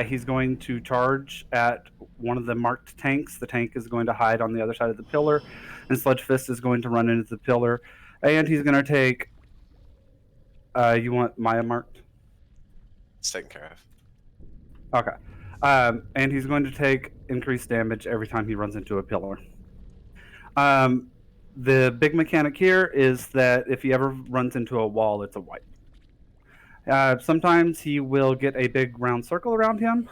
He's going to charge at one of the marked tanks. The tank is going to hide on the other side of the pillar, and Sludgefist is going to run into the pillar, and he's going to take. You want Maya marked? It's taken care of. Okay. And he's going to take increased damage every time he runs into a pillar. The big mechanic here is that if he ever runs into a wall, it's a wipe. Sometimes he will get a big round circle around him.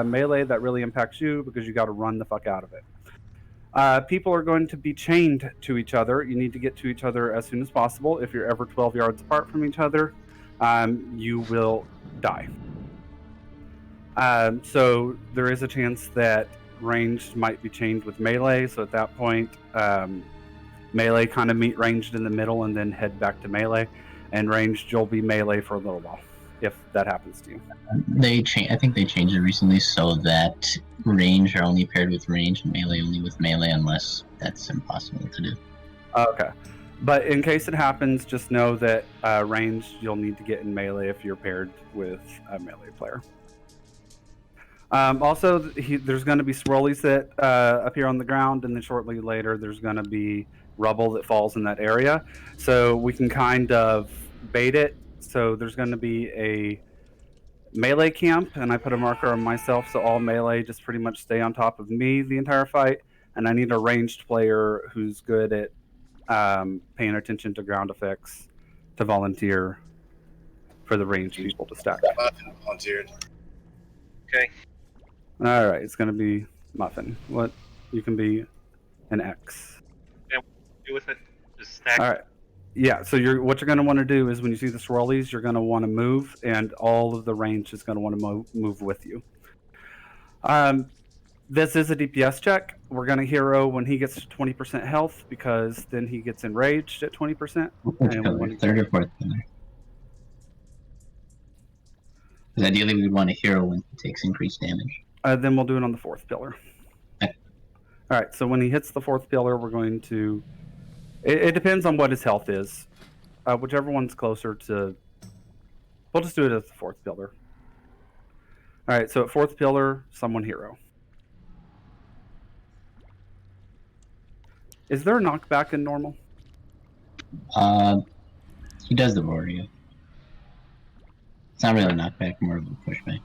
Melee, that really impacts you because you got to run the fuck out of it. People are going to be chained to each other. You need to get to each other as soon as possible. If you're ever 12 yards apart from each other, you will die. So there is a chance that ranged might be chained with melee. So at that point, melee kind of meet ranged in the middle and then head back to melee. And ranged, you'll be melee for a little while, if that happens to you. I think they changed it recently so that range are only paired with range and melee only with melee, unless that's impossible to do. Okay. But in case it happens, just know that ranged, you'll need to get in melee if you're paired with a melee player. Also, there's going to be swirlies that appear on the ground, and then shortly later, there's going to be rubble that falls in that area. So we can kind of bait it. So there's going to be a melee camp, and I put a marker on myself, so all melee just pretty much stay on top of me the entire fight. And I need a ranged player who's good at paying attention to ground effects to volunteer for the ranged people to stack. Muffin volunteered. Okay. All right, it's going to be Muffin. What? You can be an X. Yeah, do with it. Just stack. All right. Yeah, so what you're going to want to do is when you see the swirlies, you're going to want to move, and all of the range is going to want to move with you. This is a DPS check. We're going to hero when he gets to 20% health, because then he gets enraged at 20%. Third or fourth pillar. Because ideally we want a hero when he takes increased damage. Then we'll do it on the fourth pillar. Okay. All right, so when he hits the fourth pillar, we're going to... It depends on what his health is. Whichever one's closer to... We'll just do it at the fourth pillar. All right, so at fourth pillar, someone hero. Is there a knockback in normal? He does the warrior. It's not really a knockback, more of a pushback.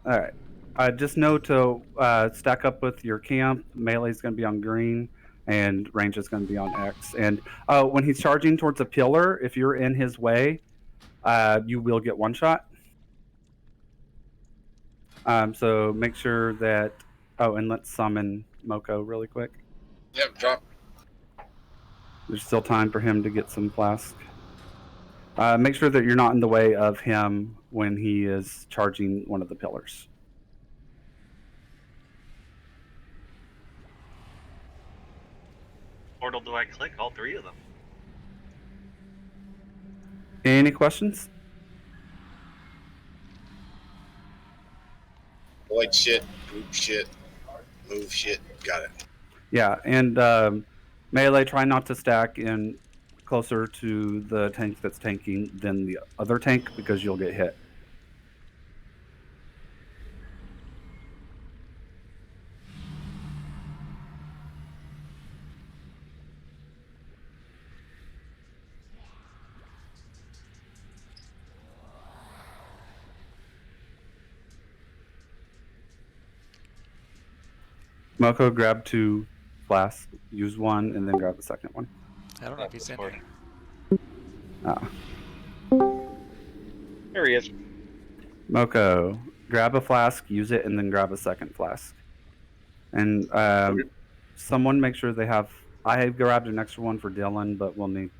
All right. Just know to stack up with your camp. Melee is going to be on green, and range is going to be on X. And when he's charging towards a pillar, if you're in his way, you will get one shot. So make sure that... Oh, and let's summon Moko really quick. Yep, drop. There's still time for him to get some flask. Make sure that you're not in the way of him when he is charging one of the pillars. Portal do I click? All three of them. Any questions? Void shit, group shit, move shit. Got it. Yeah, and melee, try not to stack in closer to the tank that's tanking than the other tank, because you'll get hit. Moko, grab 2 flasks, use 1, and then grab the second one. I don't know if he's in here. Oh. There he is. Moko, grab a flask, use it, and then grab a second flask. And someone make sure they have... I have grabbed an extra one for Dylan, but we'll need...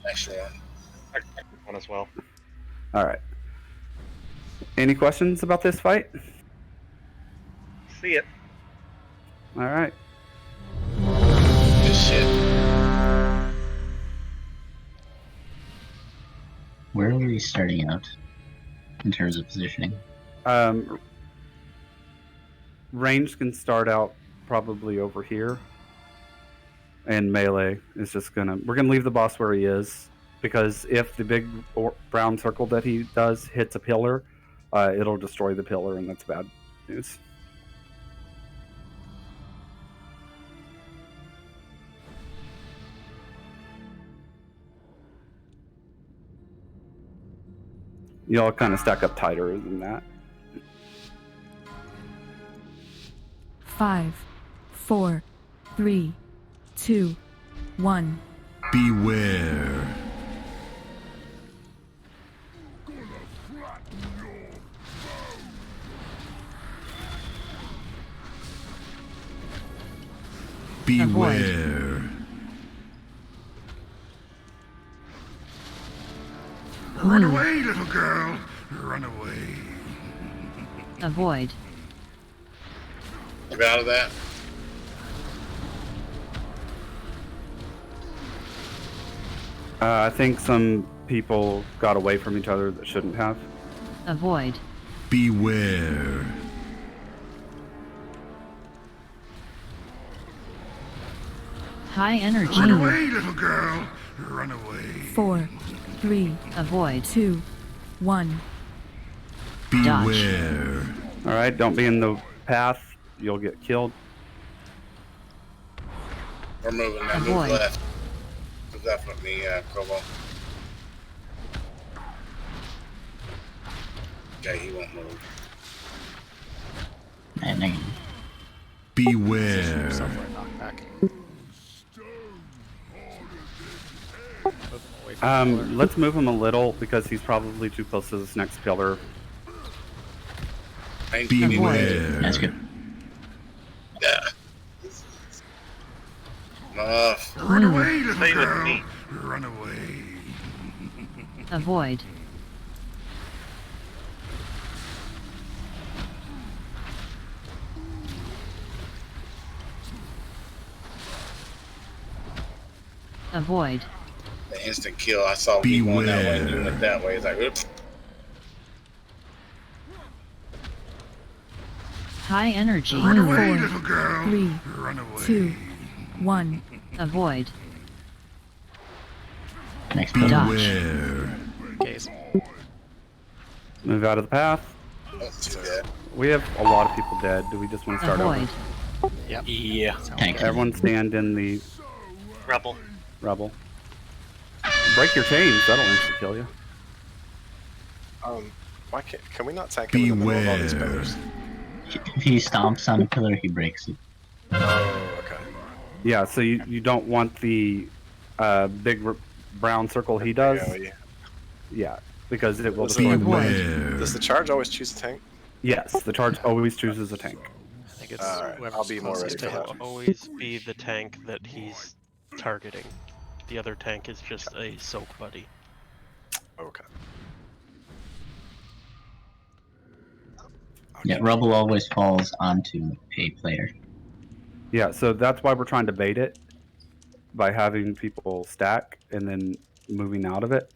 Extra one. I clicked one as well. Alright. Any questions about this fight? See it. Alright. Good shit. Where are we starting out in terms of positioning? Range can start out probably over here. And melee is just gonna... We're gonna leave the boss where he is. Because if the big brown circle that he does hits a pillar, it'll destroy the pillar, and that's bad news. Y'all kind of stack up tighter than that. 5, 4, 3, 2, 1. Beware. Beware. Run away, little girl. Run away. Avoid. Get out of that. I think some people got away from each other that shouldn't have. Avoid. Beware. High energy. Run away, little girl. Run away. 4, 3, Avoid. 2, 1. Beware. All right, don't be in the path. You'll get killed. We're moving now. Move Avoid. left. Move left with me, Kobo. Okay, he won't move. And negative. Beware. Somewhere knock back. Let's move him a little because he's probably too close to this next pillar. Beware. That's good. Yeah. Enough. Run away, little Stay with girl. me. Run away. Avoid. Avoid. The instant kill. I saw me going that way and doing Beware. it that way. It's like, oops. High energy. Run away, 4, little girl. 3, Run away. 2, 1. Avoid. Next Dodge. Beware. Case. Move out of the path. Don't do that. We have a lot of people dead. Do we just want to start Avoid. over? Yep. Yeah. Tank. Everyone stand in the Rebel. rubble. Break your chains. That'll instantly kill you. Why can we not tank him in the middle of all these Beware. pillars? If he stomps on a pillar, he breaks it. Oh, okay. Yeah, so you don't want the big brown circle he does. Yeah, Yeah, because it will Does destroy it- the blade. Beware. Does the charge always choose a tank? Yes, the charge always chooses a tank. I think it's Alright, whoever's I'll be more closest ready to for him that. will always be the tank that he's targeting. The other tank is just a soak buddy. Okay. Yeah, rubble always falls onto a player. Yeah, so that's why we're trying to bait it by having people stack and then moving out of it.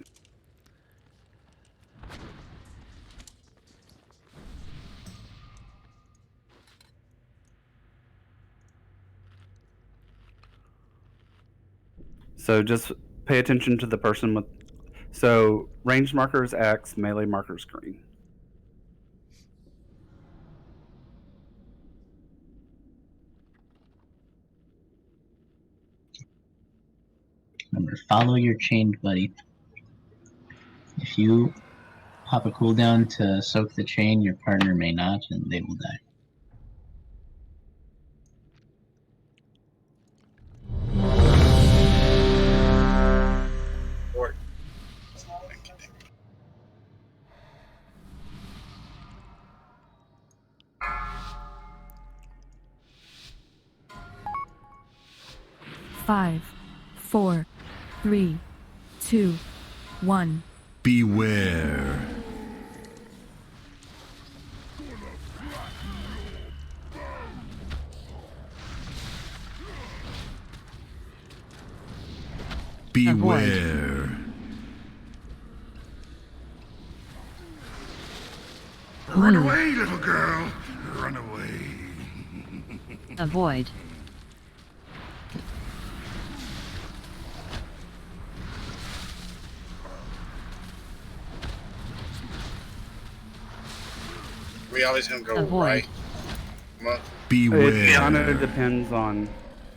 So just pay attention to the person with. So range marker is X, melee marker is green. Remember, follow your chained buddy. If you pop a cooldown to soak the chain, your partner may not, and they will die. Fort. Thank you, thank you. Five, 4, 3, 2, 1. Beware. Beware. Run away, little girl. Run away. Avoid. We always gonna go Avoid. right. Come on. It kind of depends on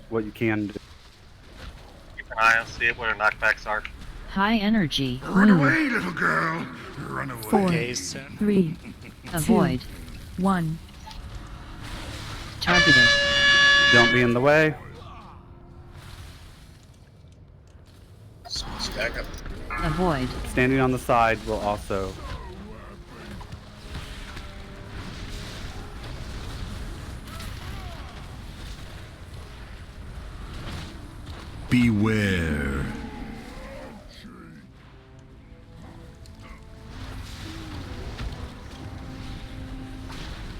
what you can do. Keep an eye on, see it where knockbacks are. High energy. Run Move. away, little girl. Run away. 4, Gaze soon. 3, Avoid. 1. Targeted. Don't be in the way. Stack up. Avoid. Standing on the side will also. Beware.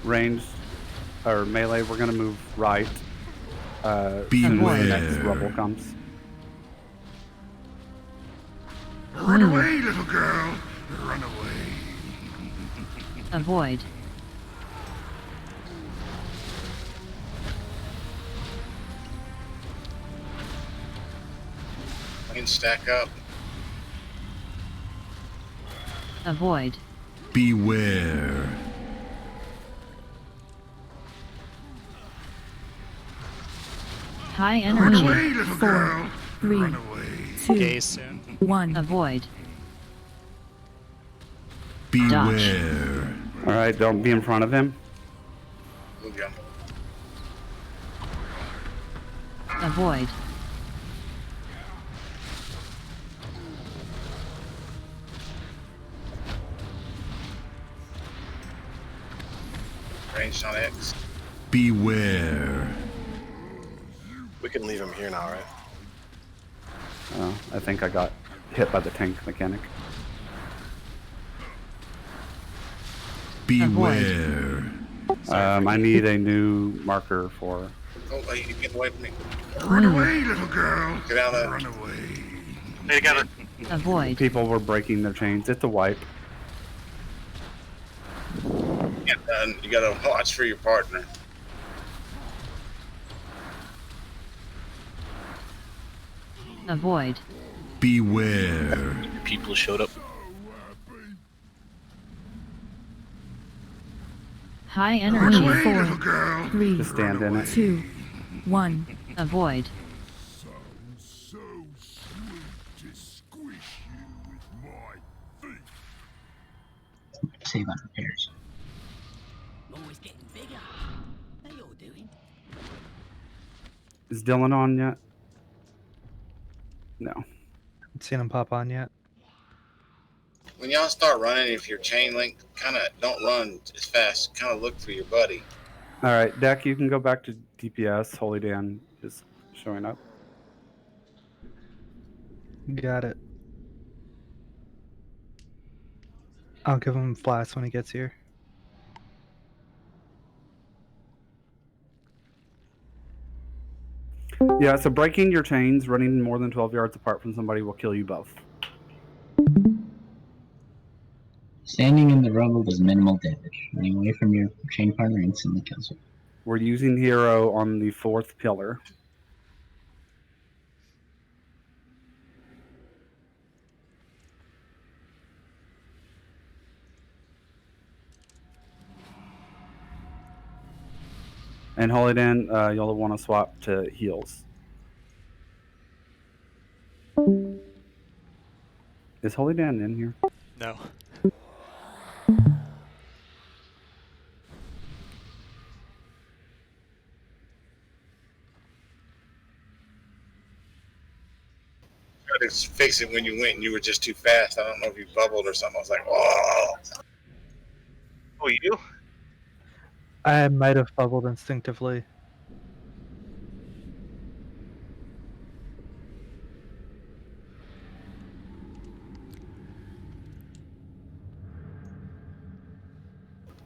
Range or melee, we're gonna move right. Soon as Beware. the next rubble comes. Run away, little girl. Run away. Avoid. We can stack up. Avoid. Beware. High Run energy. away, little 4, girl. 3, Run away. 2, Gaze soon. 1. Avoid. Beware. All right, don't be in front of him. Move you. Avoid. Ranged on X. Beware. We can leave him here now, right? I think I got hit by the tank mechanic. Beware. I need a new marker for. Oh, you get away from me. Run away, little girl. Get out of Run away. Stay together. Avoid. People were breaking their chains. It's a wipe. Get done. You gotta watch for your partner. Avoid. Beware. People showed up. High Run energy. away, 4, little girl. 3, Just stand in it. 2, 1. Avoid. So sweet to squish you with my feet. Save on repairs. Always getting bigger. How you all doing? Is Dylan on yet? No. Haven't seen him pop on yet. When y'all start running, if you're chain link, kind of don't run as fast. Kind of look for your buddy. All right, Deck, you can go back to DPS. Holy Dan is showing up. Got it. I'll give him flats when he gets here. Yeah, so breaking your chains, running more than 12 yards apart from somebody will kill you both. Standing in the rubble does minimal damage. Running away from your chain partner instantly kills you. We're using hero on the 4th pillar. And Holy Dan, you'll want to swap to heals. Is Holy Dan in here? No. Tried to fix it when you went and you were just too fast. I don't know if you bubbled or something. I was like, oh. Oh, you? I might have bubbled instinctively.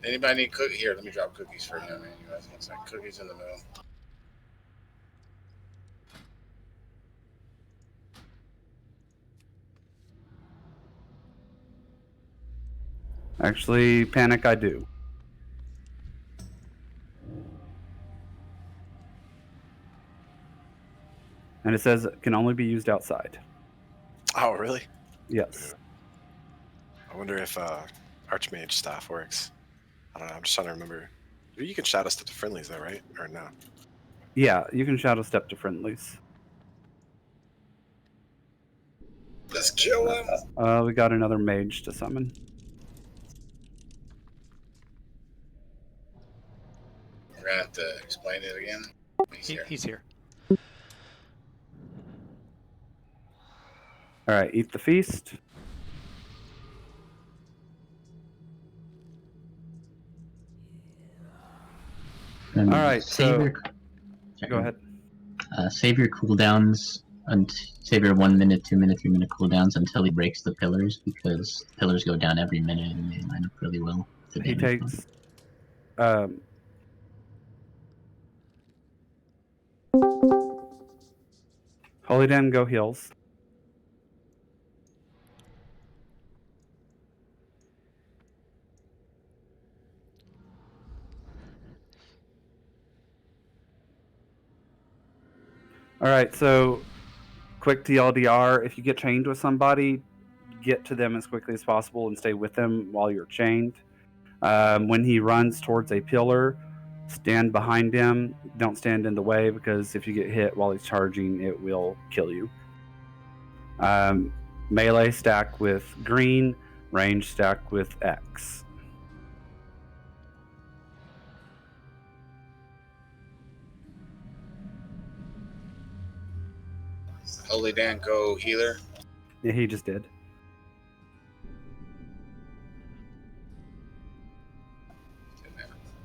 Anybody need cookies? Here, let me drop cookies for you, man. You guys want some cookies in the middle? Actually, Panic, I do. And it says it can only be used outside. Oh, really? Yes. I wonder if Archmage staff works I don't know. I'm just trying to remember. You can shadow step to friendlies though, right? Or no? Yeah, you can shadow step to friendlies. Let's kill him. We got another mage to summon. We're gonna have to explain it again. He's here. All right, eat the feast. All right, so go ahead. Save your cooldowns and save your 1 minute, 2 minute, 3 minute cooldowns until he breaks the pillars, because pillars go down every minute and they line up really well. He takes. Holy Den, go heals. All right, so quick TLDR, if you get chained with somebody, get to them as quickly as possible and stay with them while you're chained. When he runs towards a pillar, stand behind him. Don't stand in the way, because if you get hit while he's charging, it will kill you. Melee stack with green, range stack with X. Holy Dan, go healer. Yeah, he just did.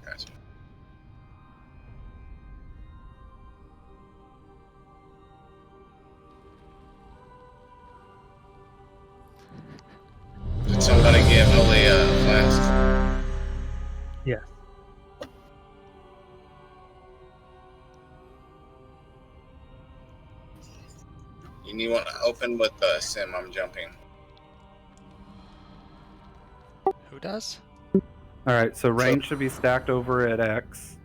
Gotcha. Did somebody give Holy a flask? Yes. You want to open with Sim, I'm jumping. Who does? All right, so range should be stacked over at X.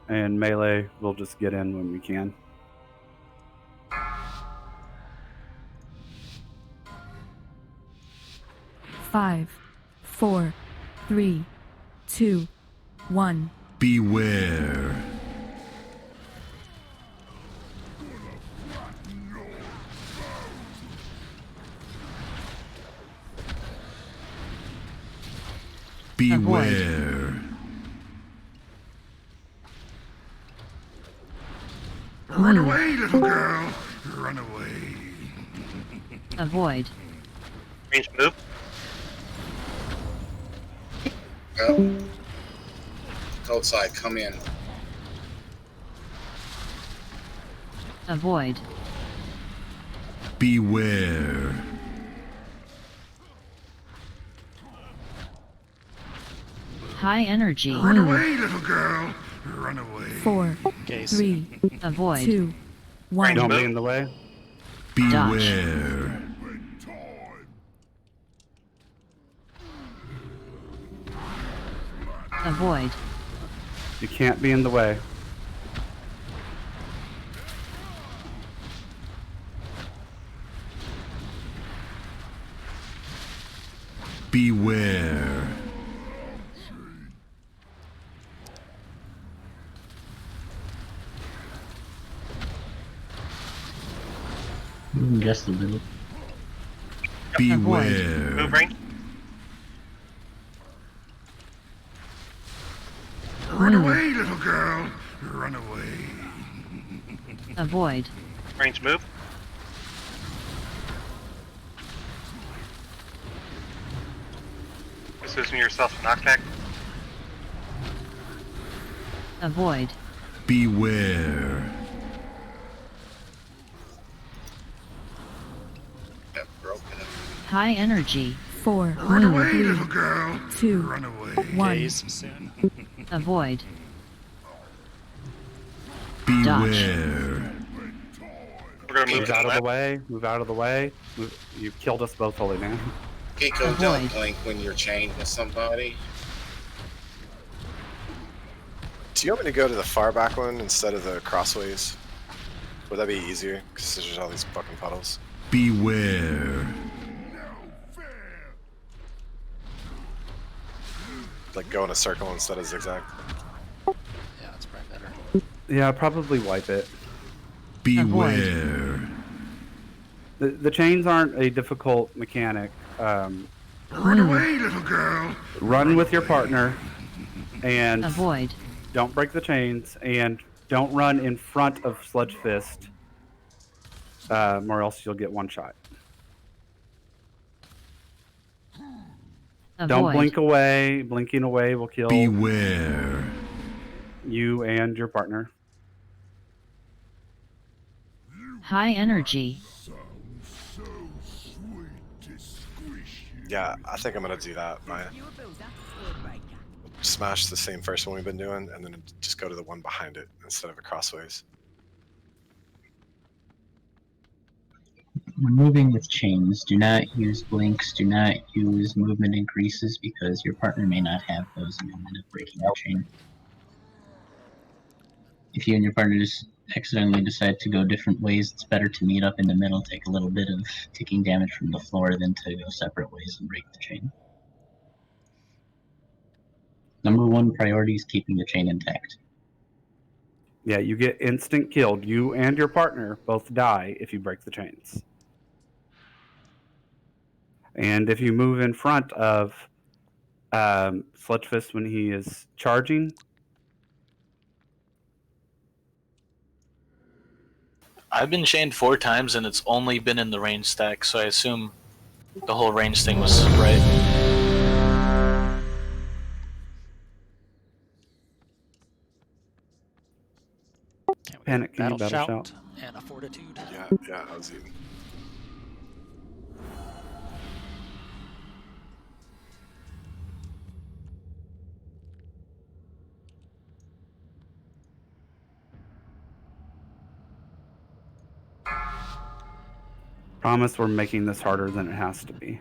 And melee, we'll just get in when we can. Five, 4, 3, 2, 1. Beware. Beware. Run away, little girl. Run away. Avoid. Range move. Go. Cold side, come in. Avoid. Beware. High energy. Run away, little girl. Run away. 4, Gaze. 3, avoid. 2, 1. Don't be in the way. Beware. Avoid. You can't be in the way. Beware. Just a little. Beware. Move range. Run away, little girl. Run away. Avoid. Range move. Position yourself to knockback. Avoid. Beware. Yep, broken. High energy. 4, Run away, 3, little girl. 2, Run away. 1. Gaze soon. Avoid. Beware. We're gonna move Move to out the of the left. way. Move out of the way. You killed us both, Holy Man. Kiko, don't Avoid. blink when you're chained with somebody. Do you want me to go to the far back one instead of the crossways? Would that be easier? Because there's all these fucking puddles. Beware. like go in a circle instead of zigzag? Yeah, that's probably better. Yeah, probably wipe it. Beware. The chains aren't a difficult mechanic. Run away, little girl. Run with your partner, and Avoid. don't break the chains, and don't run in front of Sludgefist, or else you'll get one shot. Avoid. Don't blink away. Blinking away will kill Beware. you and your partner. High energy. Yeah, I think I'm gonna do that. Maya. Smash the same first one we've been doing, and then just go to the one behind it instead of a crossways. When moving with chains, do not use blinks, do not use movement increases because your partner may not have those in the moment of breaking the chain. If you and your partner just accidentally decide to go different ways, it's better to meet up in the middle, take a little bit of ticking damage from the floor than to go separate ways and break the chain. Number one priority is keeping the chain intact. Yeah, you get instant killed. You and your partner both die if you break the chains. And if you move in front of Sludgefist when he is charging, I've been chained 4 times and it's only been in the range stack, so I assume the whole range thing was right. Panic, can you Battle battle shout? and a fortitude. Yeah, I was eating. Promise we're making this harder than it has to be.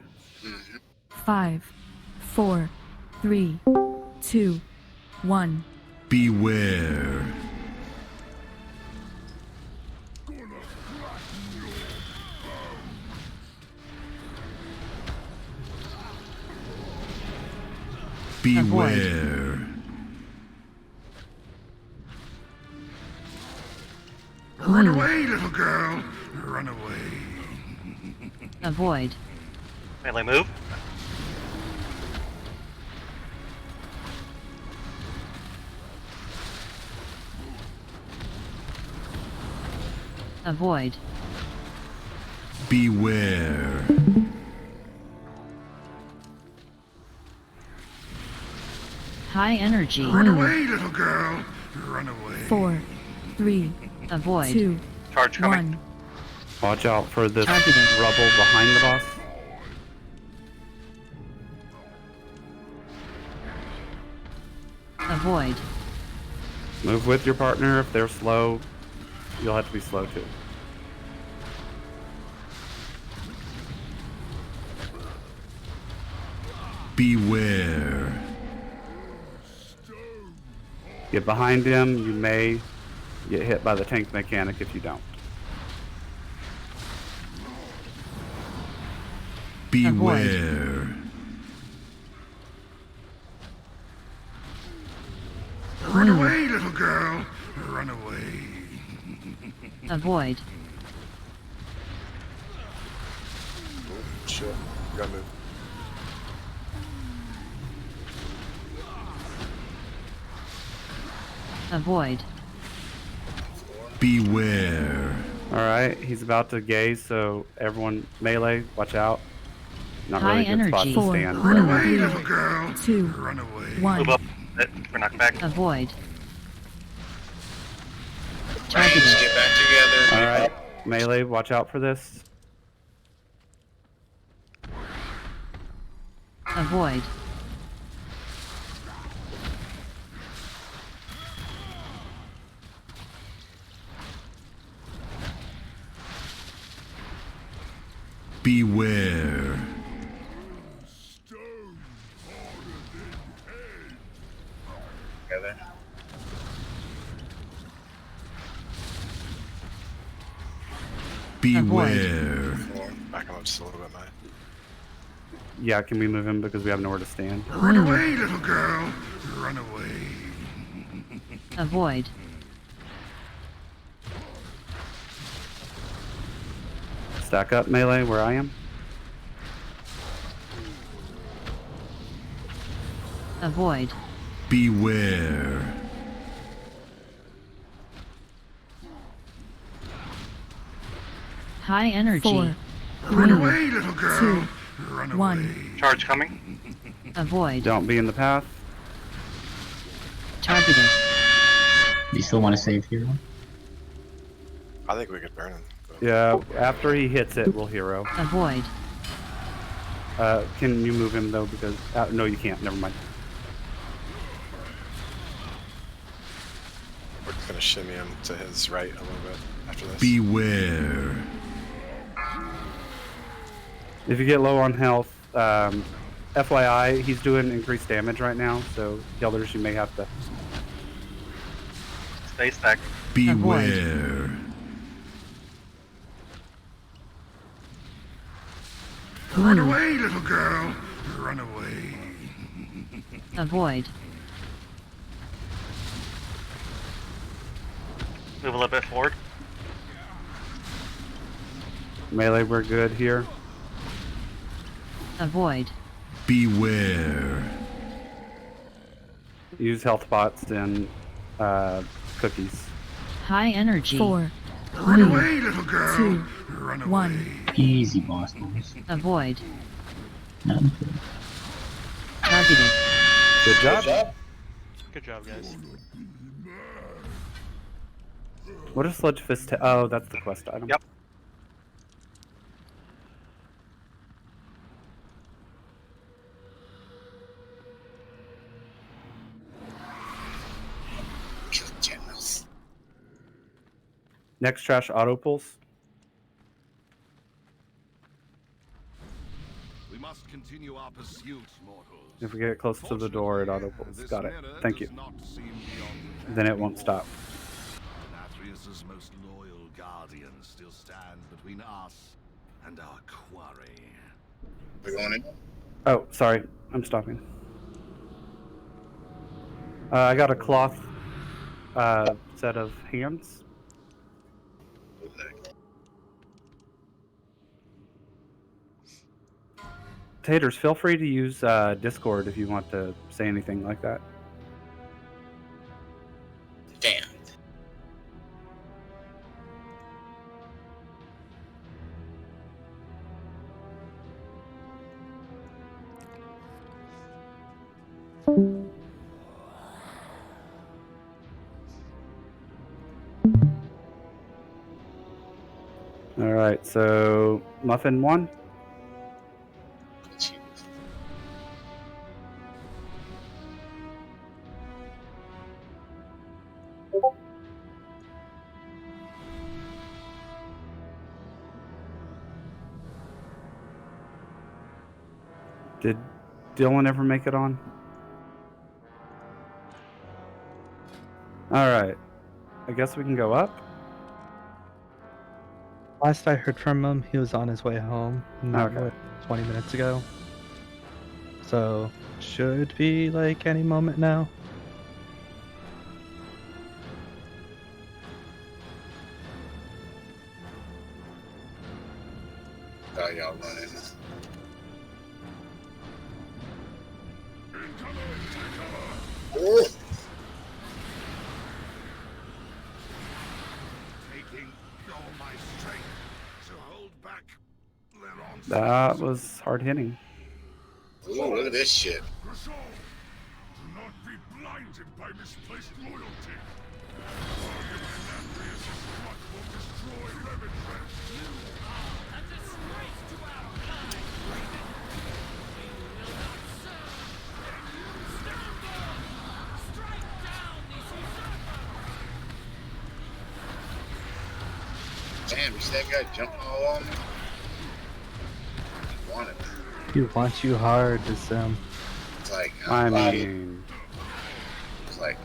5, 4, 3, 2, 1. Beware. Beware. Run away, little girl. Run away. Avoid. Melee move. Avoid. Beware. High energy. Run away, little girl. Run away. 4, 3, avoid. 2, Charge coming. 1. Watch out for this Targeting. rubble behind the boss. Avoid. Move with your partner. If they're slow, you'll have to be slow too. Beware. Get behind him. You may get hit by the tank mechanic if you don't. Beware. Run away, little girl. Run away. Avoid. Shit, gotta move. Avoid. Beware. Alright, he's about to gaze, so everyone melee, watch out. Not High really a good spot energy. to 4, stand. Run away, little girl. 2, Run away. 1. Move up. For knockback. Avoid. Range, Targeting. get back together. Alright, melee, watch out for this. Avoid. Beware. Together. Beware. Back him up just a little bit, man. Yeah, can we move him because we have nowhere to stand? Run away, little girl. Run away. Avoid. Stack up melee where I am. Avoid. Beware. High energy. Run away, little girl. Run away. Charge coming. Avoid. Don't be in the path. Targeted. Do you still want to save hero? I think we could burn him. But... Yeah, after he hits it, we'll hero. Avoid. Can you move him though? Because no, you can't. Never mind. We're just gonna shimmy him to his right a little bit after this. Beware. If you get low on health, FYI, he's doing increased damage right now, so healers, you may have to. Stay stacked. Beware. Run away, little girl. Run away. Avoid. Move a little bit forward. Melee, we're good here. Avoid. Beware. Use health pots and cookies. High energy. 4. Run away, little girl. Run away. 1. Easy, boss boys. Avoid. Nothing. Targeted. Good job. Good job, guys. What is Sludgefist? Oh, that's the quest item. Yep. Next trash auto pulse. We must continue our pursuit, mortals. If we get close to the door, it auto pulls. Got it. Thank you. Then it won't stop. Denathrius' most loyal guardians still stand between us and our quarry. We going in? Oh, sorry. I'm stopping. I got a cloth set of hands. Taters, feel free to use Discord if you want to say anything like that. Damn. All right, so Muffin 1. Did Dylan ever make it on? All right, I guess we can go up. Last I heard from him, he was on his way home, not Okay. what, 20 minutes ago. So, should be like any moment now. Oh, y'all running. Oh. Taking all my strength to hold back their onslaught. That was hard hitting. Ooh, look at this shit. Resolve. Do not be blinded by misplaced loyalty. Target Denathrius' what will destroy Levitress. You are a disgrace to our kind, Raven. We will not serve. Stand up! Strike down these usurpers! Damn, you see that guy jumping all on me? He wanted me. He wants you hard, Sim. It's like, I mean, it's like,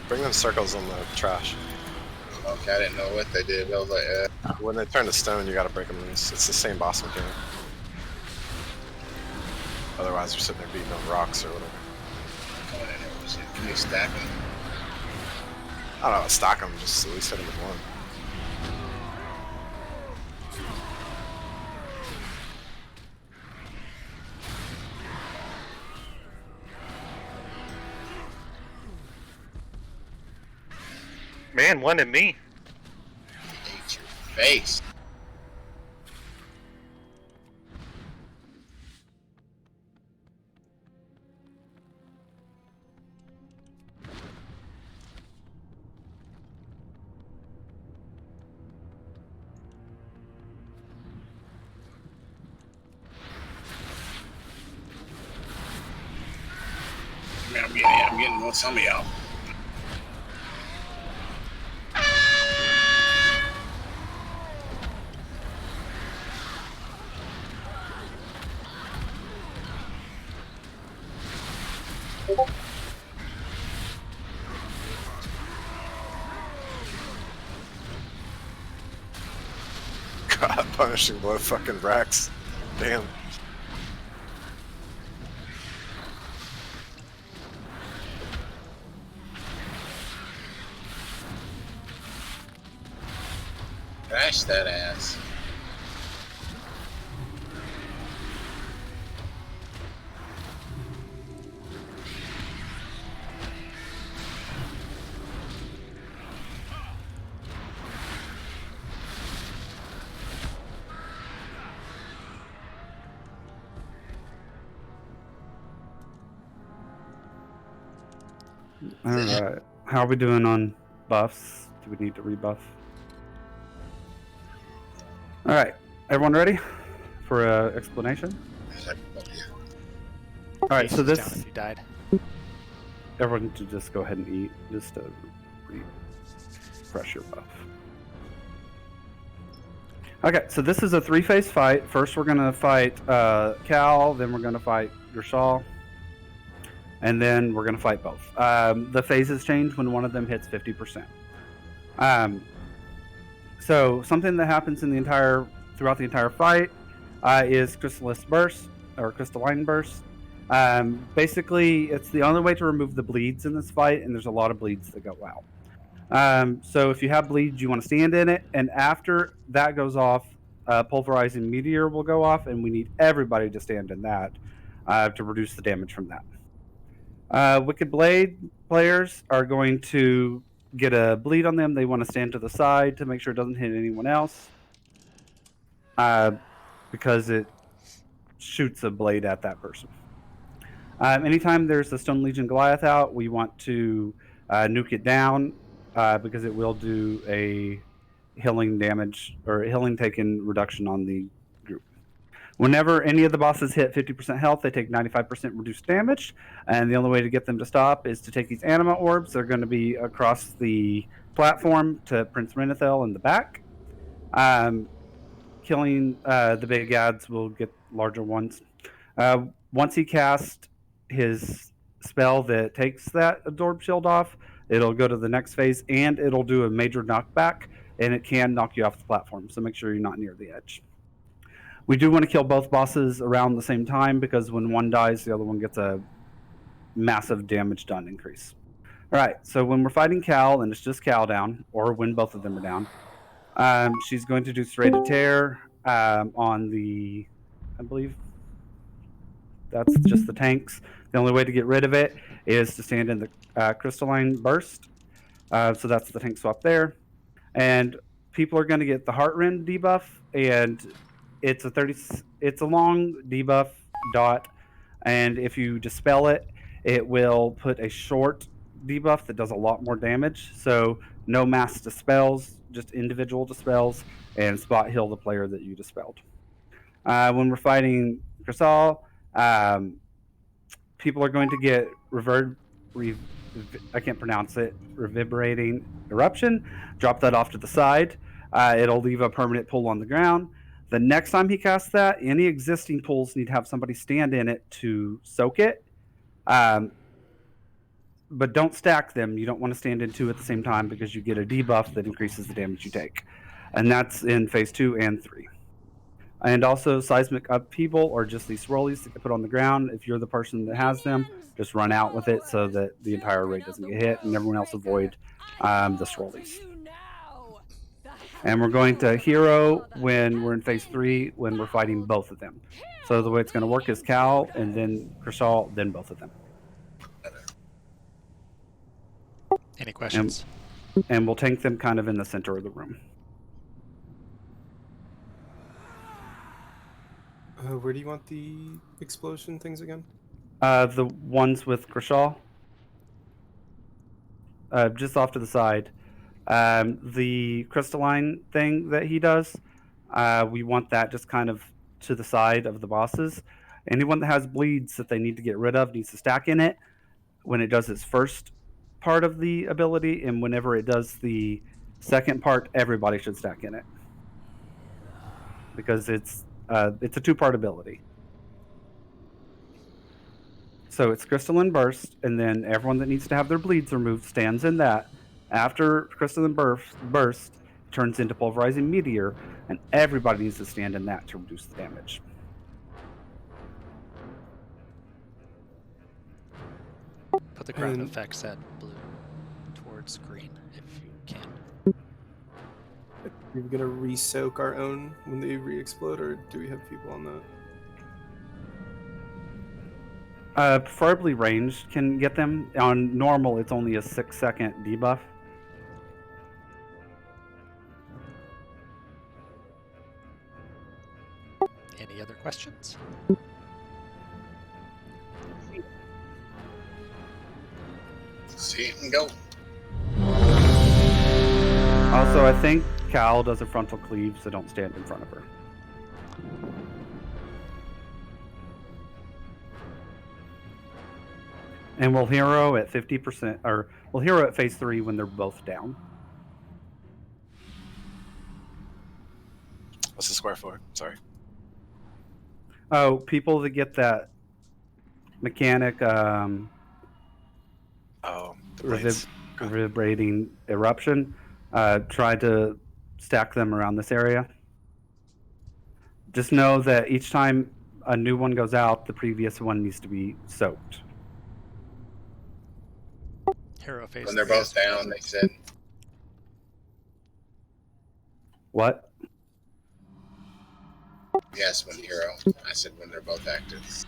Bring them circles on the trash. Okay, I didn't know what they did. I was like, When they turn to stone, you gotta break them loose. It's the same boss mechanic. Otherwise, you're sitting there beating on rocks or whatever. Can you stack them? I don't know, stack them, just at least hit them with one. Man, one at me. Ate your face. I'm getting some of y'all. God, punishing blow fucking Brax. Damn. Crash that ass. All right. How are we doing on buffs? Do we need to rebuff? All right. Everyone ready for an explanation? All right. So Down this. if you died. Everyone should just go ahead and eat just to refresh your buff. Okay. So this is a three-phase fight. First, we're gonna fight Cal. Then we're gonna fight Gershal. And then we're going to fight both. The phases change when one of them hits 50%. So something that happens throughout the entire fight is Crystallis Burst, or Crystalline Burst. Basically, it's the only way to remove the bleeds in this fight, and there's a lot of bleeds that go out. So if you have bleeds, you want to stand in it, and after that goes off, Pulverizing Meteor will go off, and we need everybody to stand in that to reduce the damage from that. Wicked Blade players are going to get a bleed on them. They want to stand to the side to make sure it doesn't hit anyone else, because it shoots a blade at that person. Anytime there's a Stone Legion Goliath out, we want to nuke it down, because it will do a healing damage or healing taken reduction on the group. Whenever any of the bosses hit 50% health, they take 95% reduced damage, and the only way to get them to stop is to take these anima orbs. They're going to be across the platform to Prince Renethel in the back. Killing the big ads will get larger ones. Once he casts his spell that takes that absorb shield off, it'll go to the next phase, and it'll do a major knockback, and it can knock you off the platform, so make sure you're not near the edge. We do want to kill both bosses around the same time, because when one dies, the other one gets a massive damage done increase. All right, so when we're fighting Cal, and it's just Cal down, or when both of them are down, she's going to do Serrated Tear on the, I believe that's just the tanks. The only way to get rid of it is to stand in the Crystalline Burst. So that's the tank swap there. And people are going to get the Heartrend debuff, and it's a long debuff dot, and if you dispel it, it will put a short debuff that does a lot more damage. So no mass dispels, just individual dispels, and spot heal the player that you dispelled. When we're fighting Crystal, people are going to get I can't pronounce it, Reverberating Eruption. Drop that off to the side. It'll leave a permanent pool on the ground. The next time he casts that, any existing pools need to have somebody stand in it to soak it. but don't stack them. You don't want to stand in 2 at the same time because you get a debuff that increases the damage you take. And that's in phase 2 and 3. And also seismic upheaval, or just these swirlies that get put on the ground. If you're the person that has them, just run out with it so that the entire array doesn't get hit and everyone else avoid the swirlies. And we're going to hero when we're in phase 3, when we're fighting both of them. So the way it's going to work is Cal, and then Crystal, then both of them. Any questions? And we'll tank them kind of in the center of the room. Where do you want the explosion things again? The ones with Grishal. Just off to the side. The crystalline thing that he does, we want that just kind of to the side of the bosses. Anyone that has bleeds that they need to get rid of needs to stack in it when it does its first part of the ability, and whenever it does the second part, everybody should stack in it. Because it's a 2-part ability. So it's Crystalline Burst, and then everyone that needs to have their bleeds removed stands in that. After Crystalline Burst turns into Pulverizing Meteor, and everybody needs to stand in that to reduce the damage. Put the ground effects at blue towards green if you can. Are we gonna re-soak our own when they re-explode, or do we have people on that? Preferably ranged can get them. On normal, it's only a 6-second debuff. Any other questions? See it and go. Also, I think Cal does a frontal cleave, so don't stand in front of her. And we'll hero at 50%, or we'll hero at phase 3 when they're both down. What's the square for? Sorry. Oh, people that get that mechanic, the blades. reverberating eruption, try to stack them around this area. Just know that each time a new one goes out, the previous one needs to be soaked. Hero phase. When they're both down, they said. What? Yes, when hero. I said when they're both active.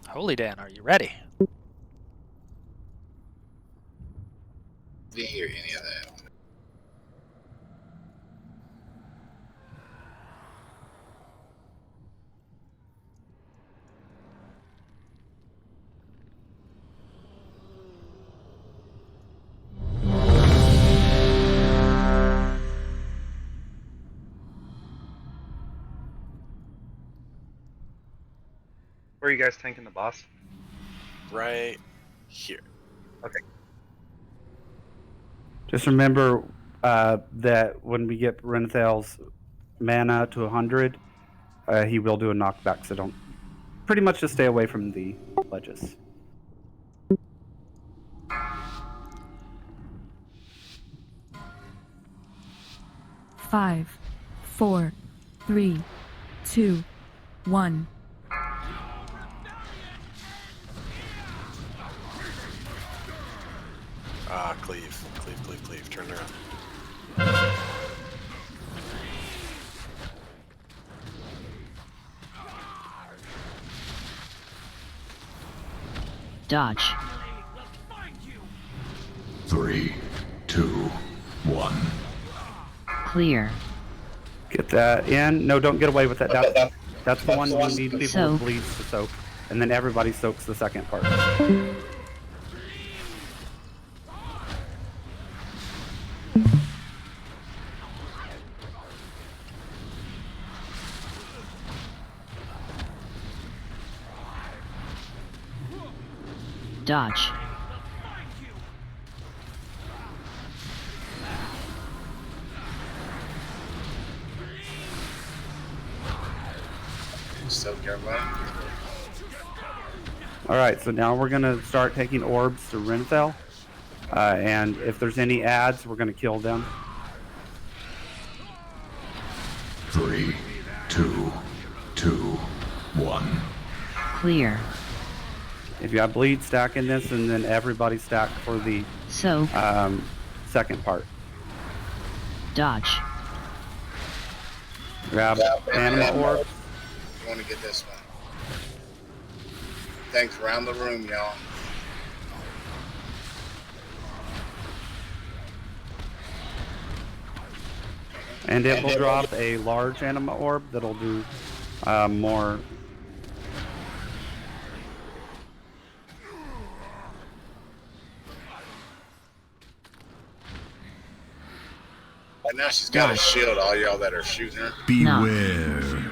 Holy Dan, are you ready? Didn't hear any of that. Where are you guys tanking the boss? Right here. Okay. Just remember that when we get Renathal's mana to 100, he will do a knockback, so don't... Pretty much just stay away from the ledges. Five, 4, 3, 2, 1. Cleave. Turn around. Dodge. 3, 2, 1. Clear. Get that in. No, don't get away with that. That's the one you need people with bleeds to soak. And then everybody soaks the second part. Dodge. Soak everybody. All right, so now we're gonna start taking orbs to Renthel, and if there's any ads, we're gonna kill them. 3, 2, 2, 1. Clear. If you have bleed, stack in this, and then everybody stack for the Soak. second part. Dodge. Grab animal orb. You want to get this one. Thanks, around the room, y'all. And it will drop a large anima orb that'll do more. Right now she's got a shield, all y'all that are shooting her. Beware.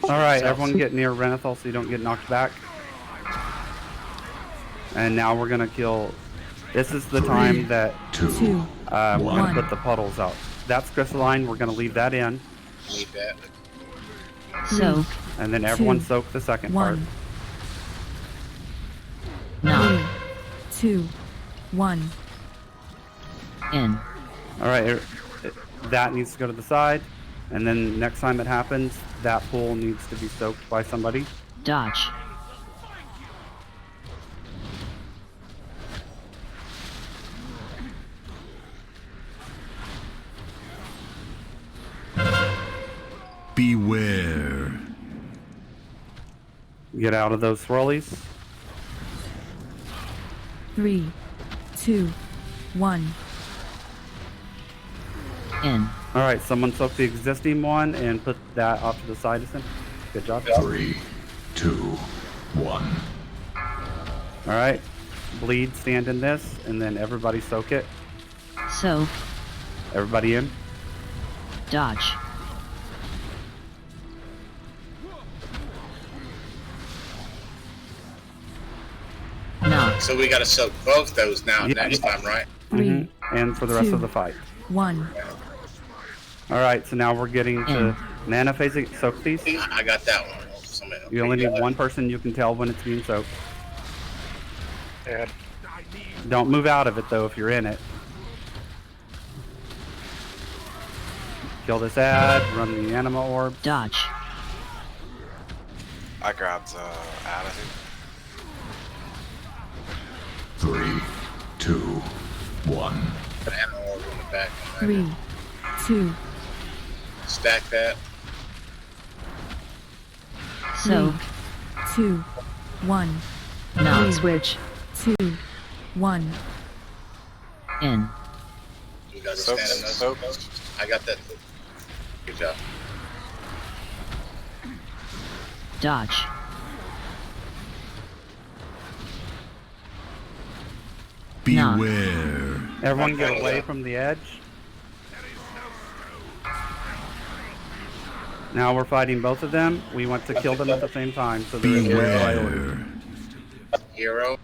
Alright, everyone get near Renethal so you don't get knocked back. And now we're gonna kill. This is the time that we're gonna put the puddles out. That's crystalline, we're gonna leave that in. Need that. Soak. And then everyone soak the second part. 3, 2, 1. In. Alright, that needs to go to the side. And then next time it happens, that pool needs to be soaked by somebody. Dodge. Beware. Get out of those swirlies. 3, 2, 1. In. Alright, someone soak the existing one and put that off to the side of him. Good job. 3, 2, 1. Alright, bleed, stand in this, and then everybody soak it. Soak. Everybody in. Dodge. Knock. So we gotta soak both those now next time, right? And for the rest of the fight. 1. Alright, so now we're getting to mana phasing. Soak these. I got that one. Somebody else. You only need one person you can tell when it's being soaked. Ed. Don't move out of it though if you're in it. Kill this ad, run the anima orb. Dodge. I grabbed ad, I think. 3, 2, 1. Put animal orb in the back. 3, 2. Stack that. Soak. 2, 1. Knock. 3, Switch. 2, 1. In. You gotta Soak, stand in soak. those. I got that. Good job. Dodge. Beware. Everyone get away from the edge. Now we're fighting both of them. We want to kill them at the same time, so they're in priority. Hero.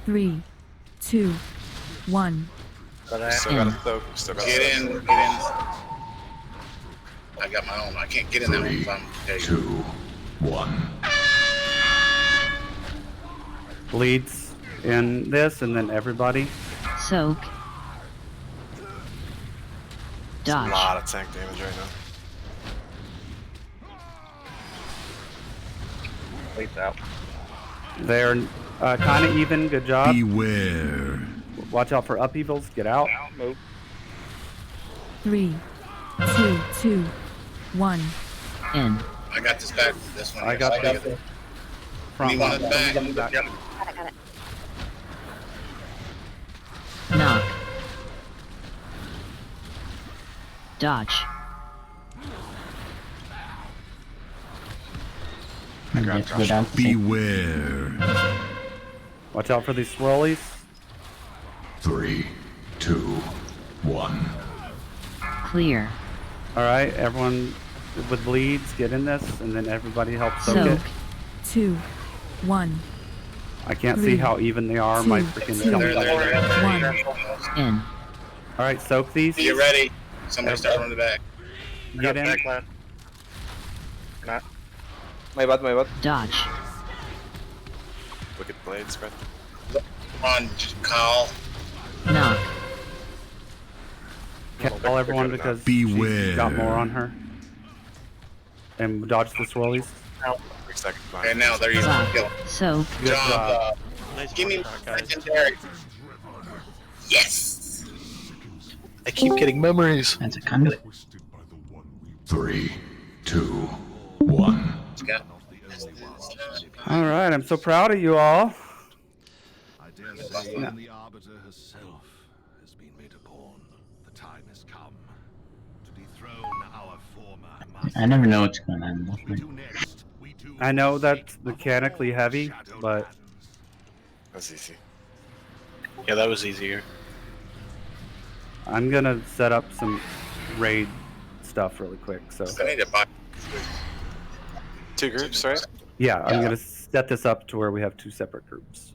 3, 2, 1. Still gotta soak. Still gotta Get soak. in. Get in. I got my own. I can't get in that one if I'm 2, 1. Bleeds in this, and then everybody. Soak. That's Dodge. a lot of tank damage right now. Bleed's out. They're kind of even. Good job. Beware. Watch out for upheavals. Get out. Move. 3, 2, 2, 1. In. I got this back. This one. I got that. Front Anyone in the back? line. Back. Yep. Got it. Knock. Dodge. And they have to go down to Beware. Watch out for these swirlies. 3, 2, 1. Clear. All right, everyone with bleeds, get in this, and then everybody help soak it. Soak. 2, 1. I can't 3, see how even they are. My 2, freaking 2, helmet. 1. All right, soak these. Get ready. Somebody start running the back. Get in. Back left. Not. My bad, my bad. Dodge. Wicked blade spread. On Kyle. Knock. Can't call everyone because Beware. she's got more on her. And dodge the swirlies. 3 seconds. And now they're using Block. kill. So. Good job. Nice Give me work, guys. legendary. Yes. I keep getting memories. That's a conduit. 3, 2, 1. All right, I'm so proud of you all. I dare say even the Arbiter herself has been made a pawn. The time has come to dethrone our former master. I never know what's going on. What we do next, we do I know that's mechanically heavy, but That's easy. Yeah, that was easier. I'm gonna set up some raid stuff really quick. So I need to buy. 2 groups, right? yeah, I'm gonna set this up to where we have 2 separate groups.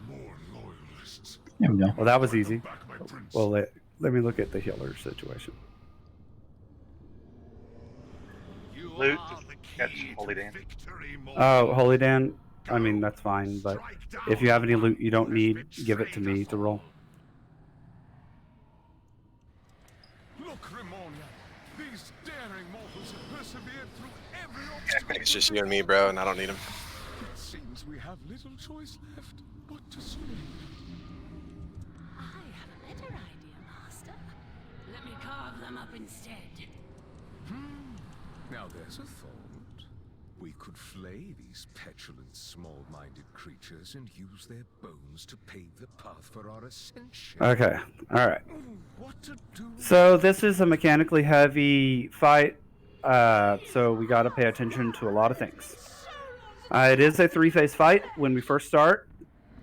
more loyalists. There we go. Well, that was easy. Back my prince. Well, let me look at the healer situation. You Loot, are just the catch key Holy to Dan. victory, Oh, Holy Dan. I mean, that's fine, but if you have any loot you don't need, give it to me to roll. Look, Ramonia, these daring mortals have persevered through every obstacle. It's just you and me, bro, and I don't need them. It seems we have little choice left but to surrender. I have a better idea, Master. Let me carve them up instead. Now there's a thought. We could flay these petulant, small-minded creatures and use their bones to pave the path for our ascension. Okay. All right. What to do? So this is a mechanically heavy fight. So we got to pay attention to a lot of things. It is a 3-phase fight. When we first start,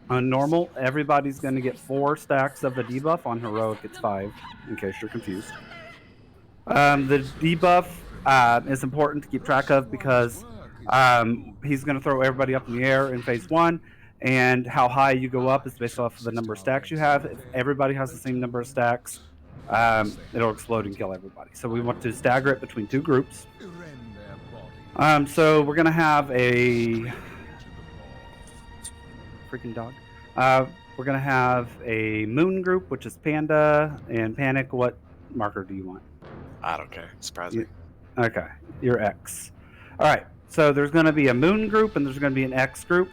on normal, everybody's going to get 4 stacks of the debuff. On heroic, it's 5, in case you're confused. The debuff is important to keep track of because he's going to throw everybody up in the air in phase 1, and how high you go up is based off of the number of stacks you have. If everybody has the same number of stacks, it'll explode and kill everybody. So we want to stagger it between 2 groups. So we're going to have a freaking dog. We're going to have a moon group, which is Panda, and Panic. What marker do you want? I don't care. Surprise me. Okay, you're X. All right, so there's going to be a moon group and there's going to be an X group.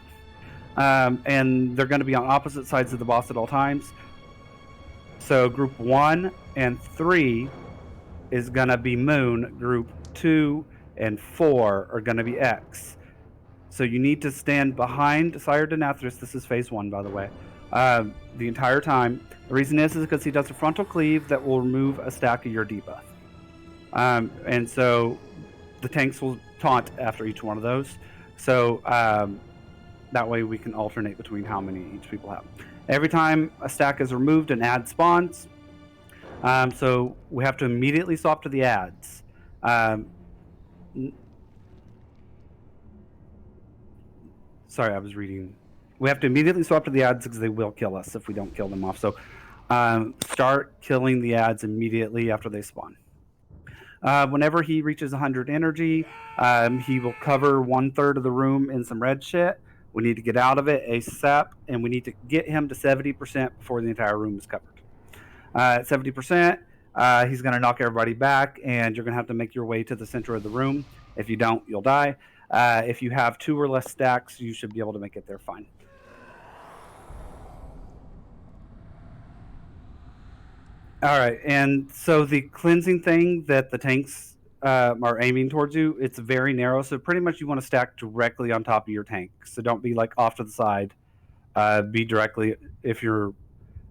And they're going to be on opposite sides of the boss at all times. So group 1 and 3 is going to be moon. Group 2 and 4 are going to be X. So you need to stand behind Sire Denathrius. This is phase 1, by the way. The entire time. The reason is because he does a frontal cleave that will remove a stack of your debuff. And so the tanks will taunt after each one of those. So that way we can alternate between how many each people have. Every time a stack is removed, an ad spawns. So we have to immediately swap to the ads. Sorry, I was reading. We have to immediately swap to the ads because they will kill us if we don't kill them off. So start killing the ads immediately after they spawn. Whenever he reaches 100 energy, he will cover 1/3 of the room in some red shit. We need to get out of it ASAP, and we need to get him to 70% before the entire room is covered. At 70%, he's going to knock everybody back, and you're going to have to make your way to the center of the room. If you don't, you'll die. If you have 2 or less stacks, you should be able to make it there fine. All right, and so the cleansing thing that the tanks are aiming towards you, it's very narrow. So pretty much you want to stack directly on top of your tank. So don't be like off to the side. Be directly, if you're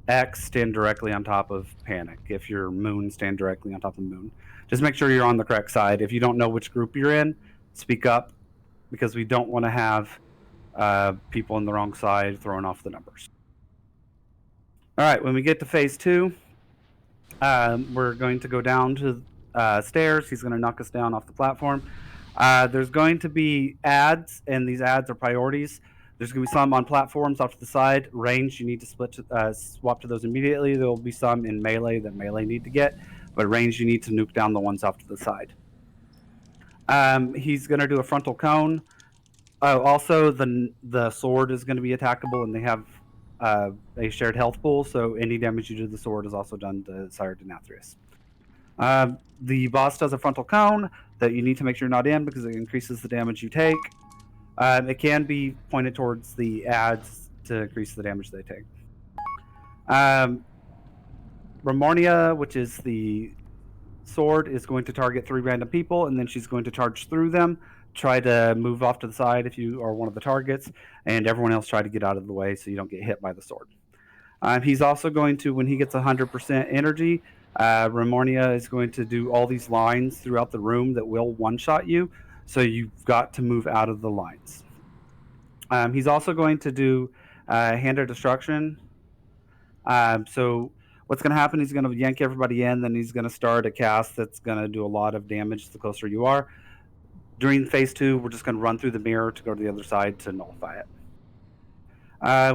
X, stand directly on top of Panic. If you're Moon, stand directly on top of Moon. Just make sure you're on the correct side. If you don't know which group you're in, speak up, because we don't want to have people on the wrong side throwing off the numbers. All right, when we get to phase 2, we're going to go down to stairs. He's going to knock us down off the platform. There's going to be ads, and these ads are priorities. There's going to be some on platforms off to the side. Range, you need to swap to those immediately. There will be some in melee that melee need to get, but range, you need to nuke down the ones off to the side. He's going to do a frontal cone. Oh, also the sword is going to be attackable, and they have a shared health pool, so any damage you do to the sword is also done to Sire Denathrius. The boss does a frontal cone that you need to make sure you're not in because it increases the damage you take. It can be pointed towards the ads to increase the damage they take. Ramornia, which is the sword, is going to target 3 random people, and then she's going to charge through them, try to move off to the side if you are one of the targets, and everyone else try to get out of the way so you don't get hit by the sword. He's also going to, when he gets 100% energy, Ramornia is going to do all these lines throughout the room that will one-shot you, so you've got to move out of the lines. He's also going to do Hand of Destruction. So what's going to happen, he's going to yank everybody in, then he's going to start a cast that's going to do a lot of damage the closer you are. During phase 2, we're just going to run through the mirror to go to the other side to nullify it.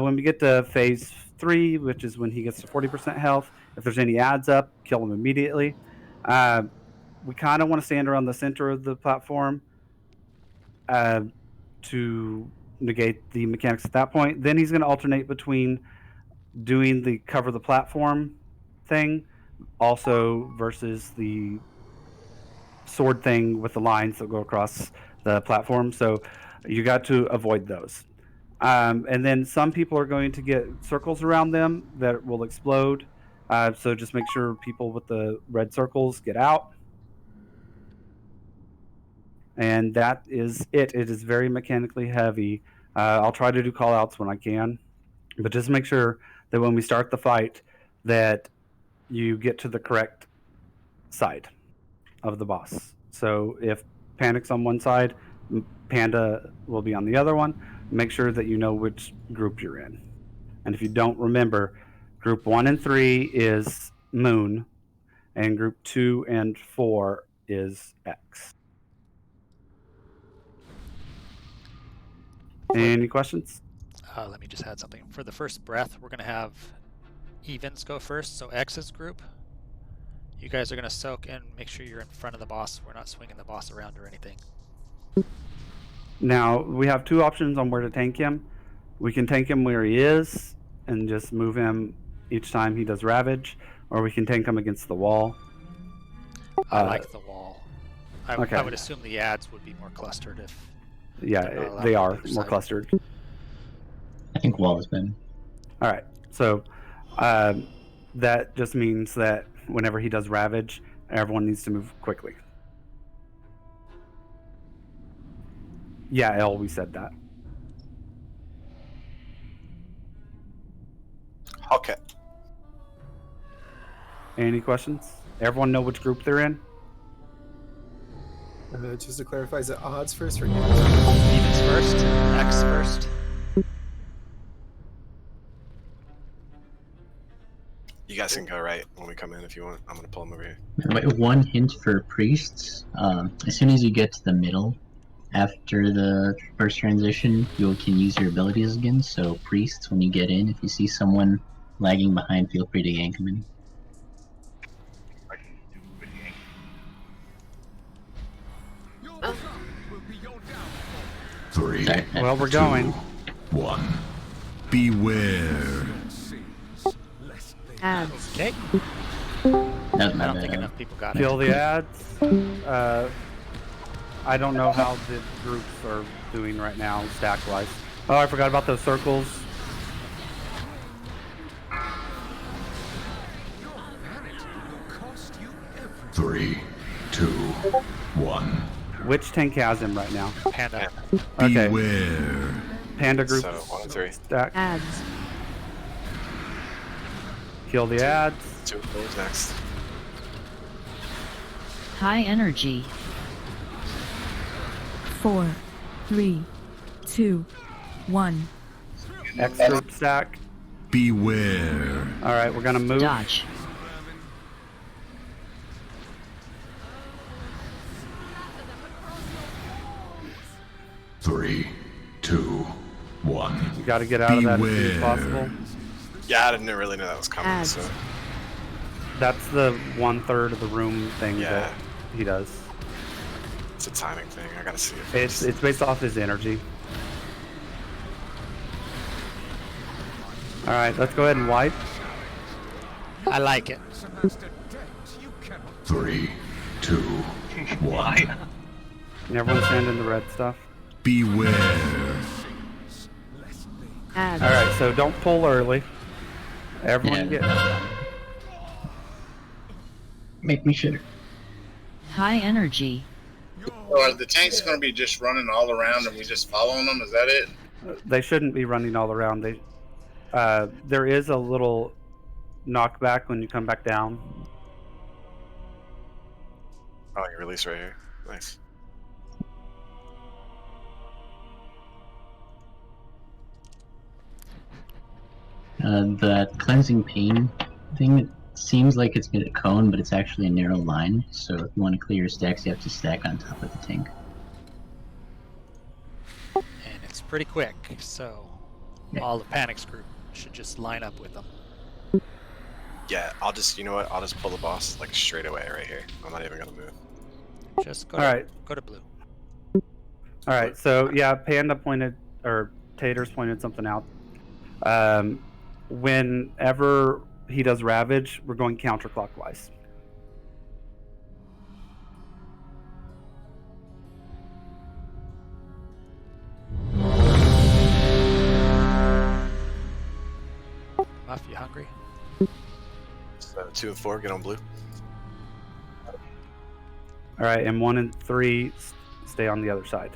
When we get to phase 3, which is when he gets to 40% health, if there's any ads up, kill him immediately. We kind of want to stand around the center of the platform to negate the mechanics at that point. Then he's going to alternate between doing the cover the platform thing also versus the sword thing with the lines that go across the platform. So you got to avoid those. And then some people are going to get circles around them that will explode. So just make sure people with the red circles get out. And that is it. It is very mechanically heavy. I'll try to do call outs when I can, but just make sure that when we start the fight that you get to the correct side of the boss. So if Panic's on one side, Panda will be on the other one. Make sure that you know which group you're in. And if you don't remember, group 1 and 3 is Moon, and group 2 and 4 is X. Any questions? Let me just add something. For the first breath, we're going to have evens go first, so X's group. You guys are going to soak and make sure you're in front of the boss. We're not swinging the boss around or anything. Now, we have 2 options on where to tank him. We can tank him where he is and just move him each time he does Ravage, or we can tank him against the wall. I like the wall. I Okay. would assume the ads would be more clustered if... Yeah, they are more clustered. I think wall is better. All right, so that just means that whenever he does Ravage, everyone needs to move quickly. Yeah, I always said that. Okay. Any questions? Everyone know which group they're in? Just to clarify, is it odds first or Evens first, X first. You guys can go right when we come in if you want. I'm going to pull them over here. One hint for priests. As soon as you get to the middle, after the first transition, you can use your abilities again. So priests, when you get in, if you see someone lagging behind, feel free to yank them in. Three. Well, we're going. 1. Beware. Ads. Okay. That's I my don't think bad. enough people got Kill it. the ads. I don't know how the groups are doing right now, stack-wise. Oh, I forgot about those circles. Three, 2, 1. Which tank has him right now? Panda. Okay. Beware. Panda group. So 1 and 3. Stack. Ads. Kill the ads. 2 goes next. High energy. 4, 3, 2, 1. X group stack. Beware. All right, we're gonna move. Dodge. Three, 2, 1. You got to get out of that as soon as Beware. possible. Yeah, I didn't really know that was coming, Ads. so... That's the 1/3 of the room thing Yeah. that he does. It's a timing thing. I gotta see it. It's based off his energy. All right, let's go ahead and wipe. I like it. 3, 2, 1. And everyone stand in the red stuff. Beware. All right, so don't pull early. Everyone get. Make me shitter. High energy. So are the tanks going to be just running all around and we just following them? Is that it? They shouldn't be running all around. There is a little knockback when you come back down. Oh, you release right here. Nice. The cleansing pain thing, it seems like it's got a cone, but it's actually a narrow line. So if you want to clear your stacks, you have to stack on top of the tank. And it's pretty quick, so all the panics group should just line up with them. Yeah, I'll just, you know what? I'll just pull the boss like straight away right here. I'm not even gonna move. Just go. Go to blue. All right, so yeah, Panda pointed, or Taters pointed something out. Whenever he does Ravage, we're going counterclockwise. Muff, you hungry? So 2 and 4, get on blue. All right, and 1 and 3 stay on the other side.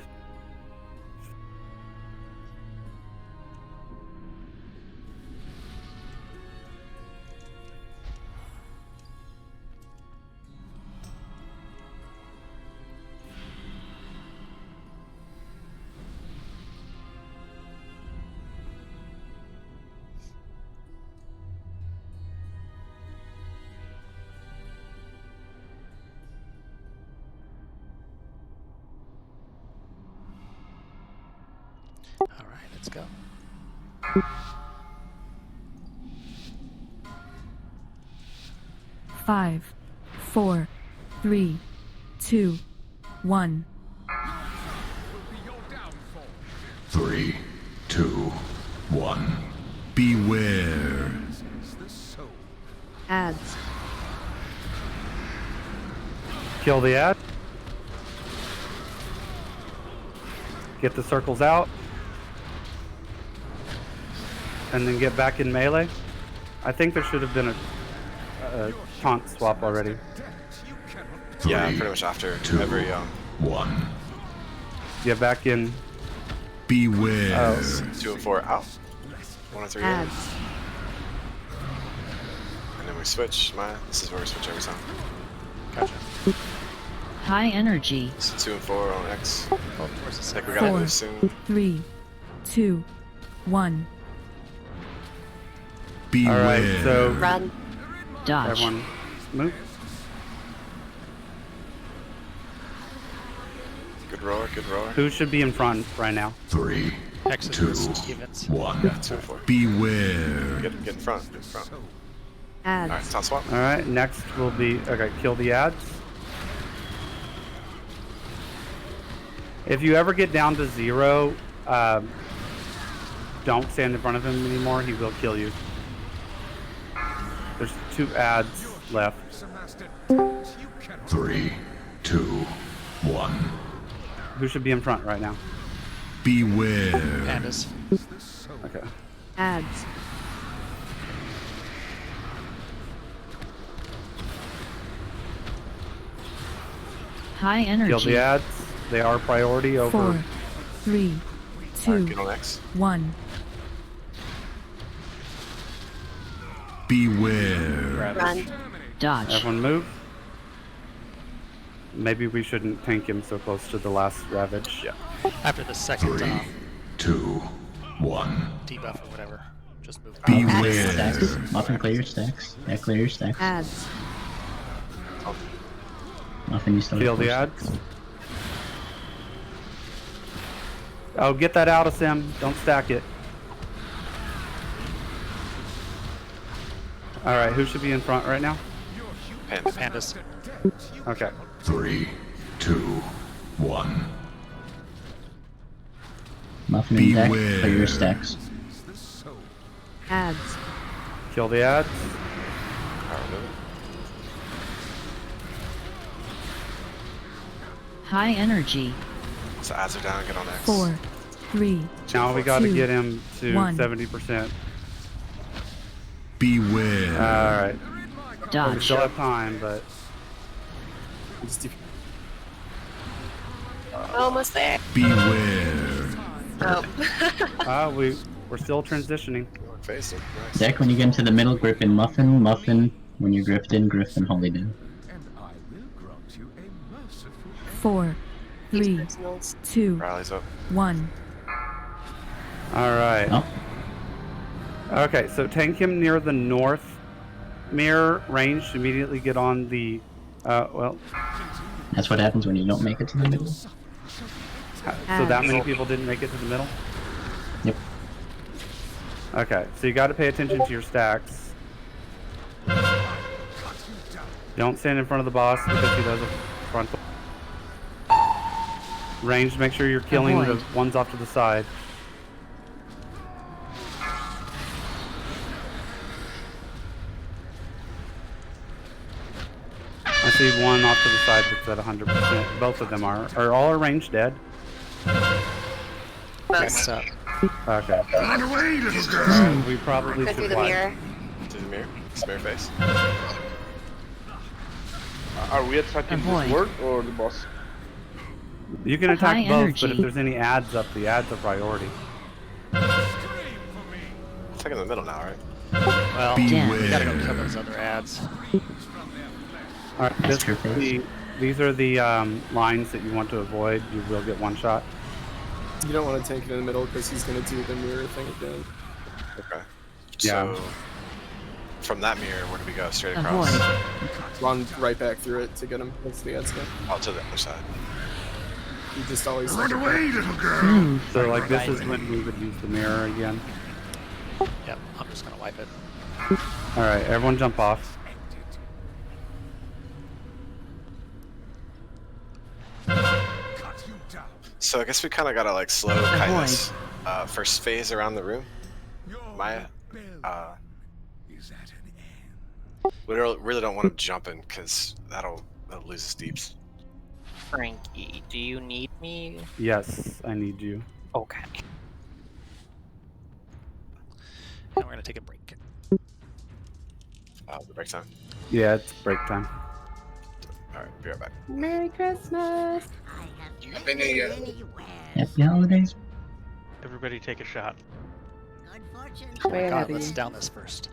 All right, let's go. Five, 4, 3, 2, 1. 3, 2, 1. Beware. Ads. Kill the ad. Get the circles out. And then get back in melee. I think there should have been a taunt swap already. Yeah, pretty much after 2, every 1. Get back in. Beware. 2 and 4 out. 1 and 3 in. And then we switch. This is where we switch every time. Gotcha. High energy. So 2 and 4 on X. Towards the Like we gotta 4, move soon. 3, 2, 1. Beware. All right, so Run. Dodge. everyone move. Good roar, good roar. Who should be in front right now? 3, X's 2, versus evens. 1. Yeah, 2 and 4. Beware. Get in front, get in front. Ads. Alright, top swap. All right, next will be kill the ads. If you ever get down to 0, don't stand in front of him anymore. He will kill you. There's 2 ads left. 3, 2, 1. Who should be in front right now? Beware. Pandas. Okay. Ads. High energy. Kill the ads. They are priority over. 4, 3, 2, Alright, get on X. 1. Beware. Run. Dodge. Everyone move. Maybe we shouldn't tank him so close to the last Ravage. Yeah. After the second 3, 2, 1. debuff or whatever, just move. Beware. Stacks. Muffin, clear your stacks. Yeah, clear your stacks. Ads. Muffin, you still Kill the ads. Oh, get that out of Sim. Don't stack it. All right, who should be in front right now? Pandas. Pandas. Okay. 3, 2, 1. Muffin and deck, Beware. play your stacks. Ads. Kill the ads. I'll remove it. High energy. So ads are down, get on X. 4, 3, Now we got to 2, get him to 1. 70%. Beware. All right. We Dodge. still have time, but Almost there. Beware. Oh. we're still transitioning. Face it. Nice. Deck, when you get into the middle, grip in Muffin. Muffin, when you're gripped in, Griffin, Holy Down. 4, 3, 2, Rallies up. 1. All right. Oh. Okay, so tank him near the north mirror range. Immediately get on the. Well, That's what happens when you don't make it to the middle. so that many people didn't make it to the middle? Yep. Okay, so you got to pay attention to your stacks. Don't stand in front of the boss because he does a frontal. Range, make sure you're killing Avoid. the ones off to the side. I see one off to the side that's at 100%. Both of them are. Are all our range dead? Most. up. Okay. Run away, little girl. We probably Go through should the wipe. mirror. To the mirror. Smear face. Are we attacking Avoid. this word or the boss? You can attack High both, but energy. if there's any ads up, the ads are priority. Attack in the middle now, right? Well, Damn. we gotta go kill those other ads. All right, these are the lines that you want to avoid. You will get one shot. You don't want to tank it in the middle because he's going to do the mirror thing again. Okay. Yeah. So from that mirror, where do we go? Straight across? Avoid. Run right back through it to get him. That's the ad scan. Oh, to the other side. You just always Run away, little girl. So like this is when we would use the mirror again. Yep, I'm just gonna wipe it. All right, everyone jump off. So I guess we kind of gotta like slow kindness first phase around the room. Maya, we really don't want him jumping because that'll lose his deeps. Frankie, do you need me? Yes, I need you. Okay. And we're gonna take a break. The break time. Yeah, it's break time. All right, be right back. Merry Christmas. Happy New Year. Happy holidays. Everybody take a shot. Oh my god, let's down this first.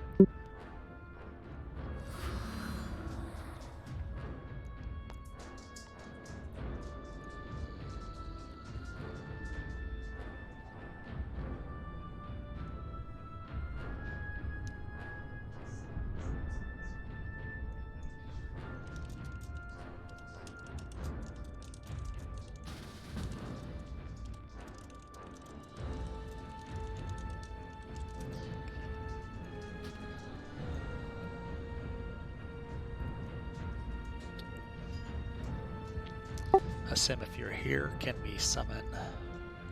Sim, if you're here, can we summon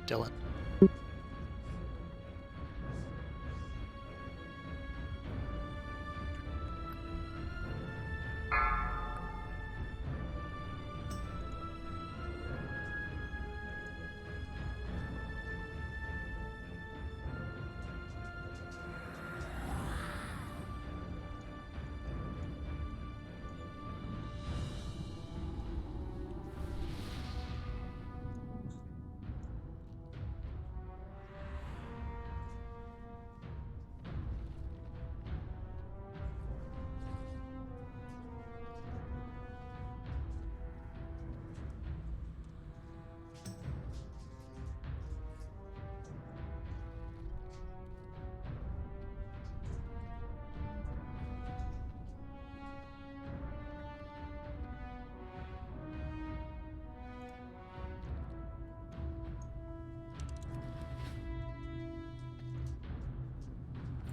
Dylan?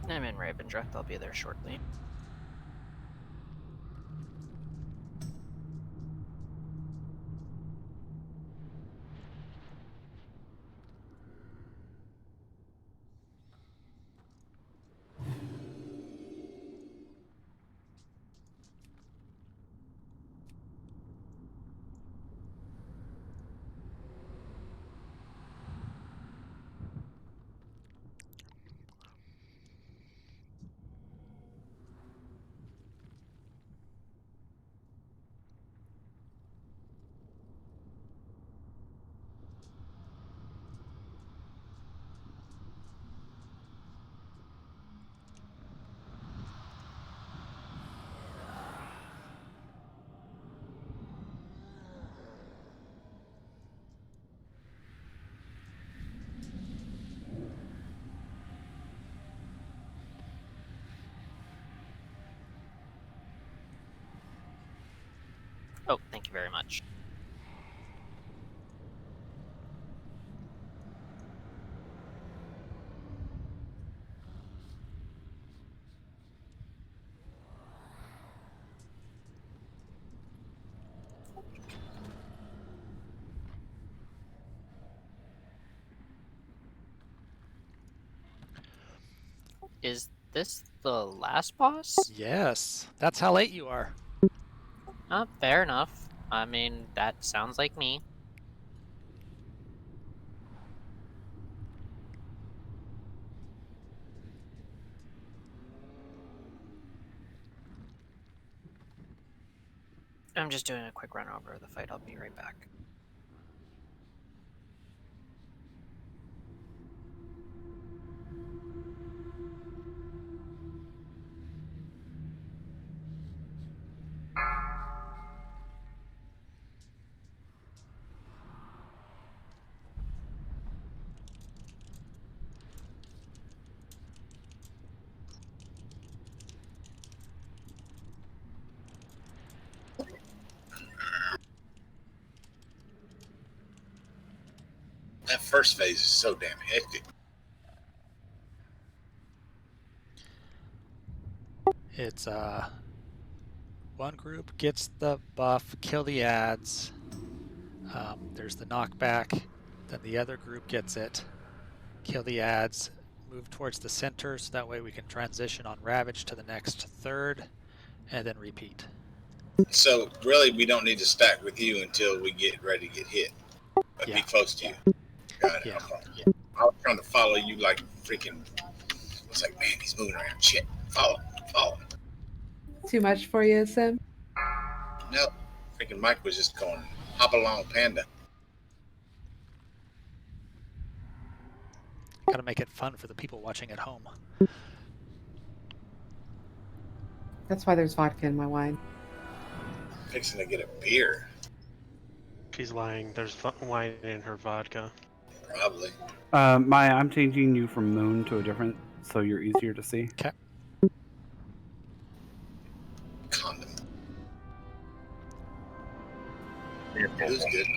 I'm in Ravendreth. I'll be there shortly. Oh, thank you very much. Is this the last boss? Yes, that's how late you are. Fair enough. I mean, that sounds like me. I'm just doing a quick run over of the fight. I'll be right back. That first phase is so damn hectic. It's one group gets the buff, kill the ads. There's the knockback. Then the other group gets it, kill the ads, move towards the center so that way we can transition on Ravage to the next third, and then repeat. So really, we don't need to stack with you until we get ready to get hit. But be close to you. Got it. Yeah. I was trying to follow you like freaking. It's like, man, he's moving around. Shit. Follow. Too much for you, Sim? No. Freaking Mike was just going, hop along, panda. Gotta make it fun for the people watching at home. That's why there's vodka in my wine. Fixing to get a beer. She's lying. There's wine in her vodka. Probably. Maya, I'm changing you from moon to a different, so you're easier to see. Okay. Condom. It was good.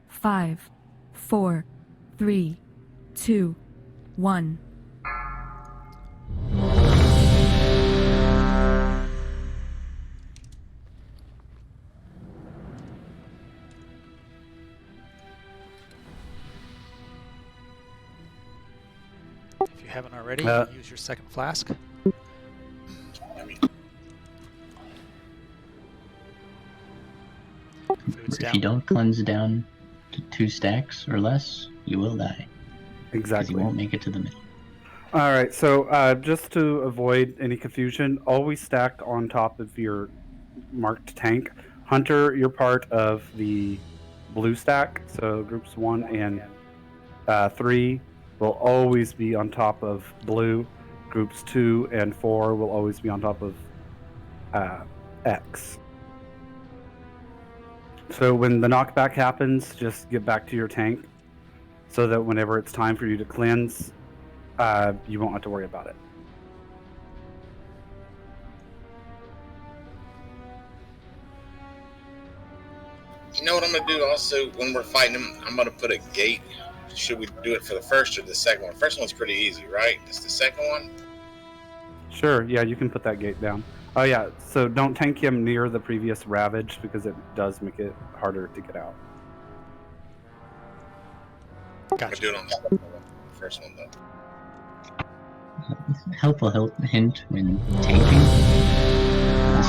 Five, 4, 3, 2, 1. If you haven't already, use your second flask. Food's If down. you don't cleanse down to 2 stacks or less, you will die. Because you won't make it to the middle. All right, so just to avoid any confusion, always stack on top of your marked tank. Hunter, you're part of the blue stack, so groups 1 and 3 will always be on top of blue. Groups 2 and 4 will always be on top of X. So when the knockback happens, just get back to your tank so that whenever it's time for you to cleanse, you won't have to worry about it. You know what I'm going to do also when we're fighting him? I'm going to put a gate. Should we do it for the first or the second one? First one's pretty easy, right? It's the second one? Sure, yeah, you can put that gate down. Oh yeah, so don't tank him near the previous Ravage because it does make it harder to get out. Gotcha. I'm do it on the first one though. Helpful hint when tanking.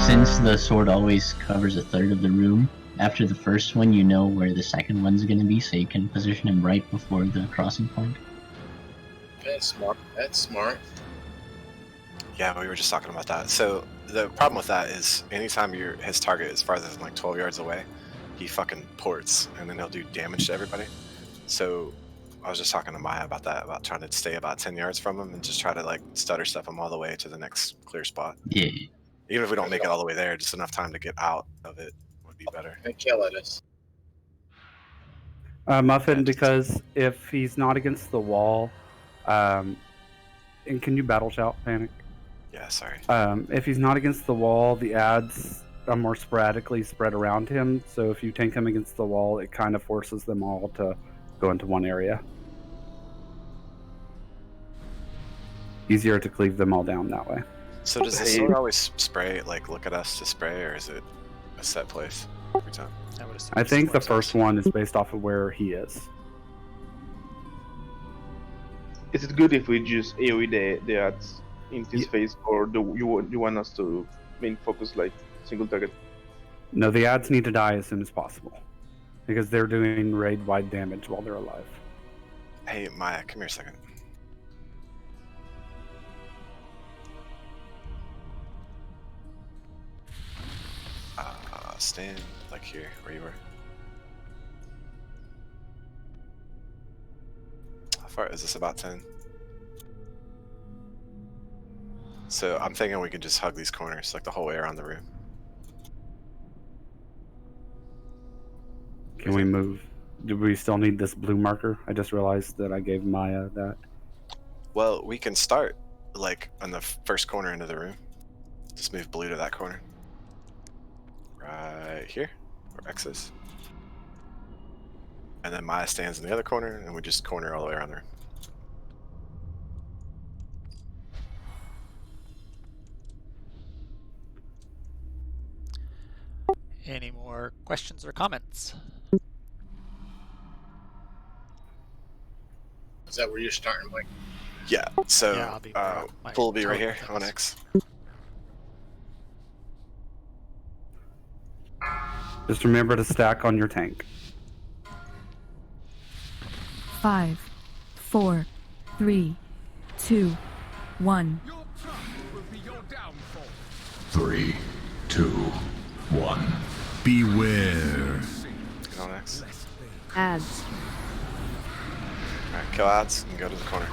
Since the sword always covers a third of the room, after the first one you know where the second one's going to be, so you can position him right before the crossing point. That's smart. That's smart. Yeah, we were just talking about that. So the problem with that is anytime his target is farther than like 12 yards away, he fucking ports and then he'll do damage to everybody. So I was just talking to Maya about that, about trying to stay about 10 yards from him and just try to like stutter step him all the way to the next clear spot. Yeah. Even if we don't make it all the way there, just enough time to get out of it would be better. And kill at us. Muffin, because if he's not against the wall, and can you battle shout, Panic? Yeah, sorry. If he's not against the wall, the ads are more sporadically spread around him. So if you tank him against the wall, it kind of forces them all to go into one area. Easier to cleave them all down that way. So does the sword always spray, like look at us to spray, or is it a set place every time? I think the first one is based off of where he is. Is it good if we just AoE the ads in his face, or do you want us to main focus like single target? No, the ads need to die as soon as possible because they're doing raid-wide damage while they're alive. Hey, Maya, come here a second. Stand like here, where you were. How far is this? About 10. So I'm thinking we can just hug these corners like the whole way around the room. Can we move? Do we still need this blue marker? I just realized that I gave Maya that. Well, we can start like on the first corner into the room. Just move blue to that corner. Right here, where X is. And then Maya stands in the other corner, and we just corner all the way around the room. Any more questions or comments? Is that where you're starting, Mike? Yeah, so Yeah, I'll be Bull will be right here on X. Just remember to stack on your tank. 5, 4, 3, 2, 1. 3, 2, 1. Beware. Get on X. Ads. Alright, kill ads and go to the corner.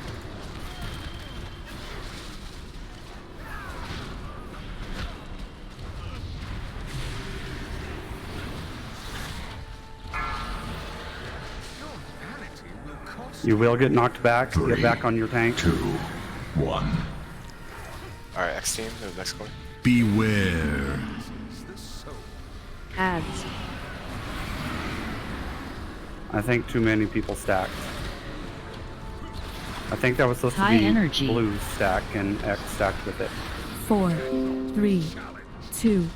You will get knocked back. Get back on your tank. 2, 1. Alright, X team, move next corner. Beware. Ads. I think too many people stacked. I think that was supposed High to be energy. blue stack and X stacked with it. 4, 3, 2,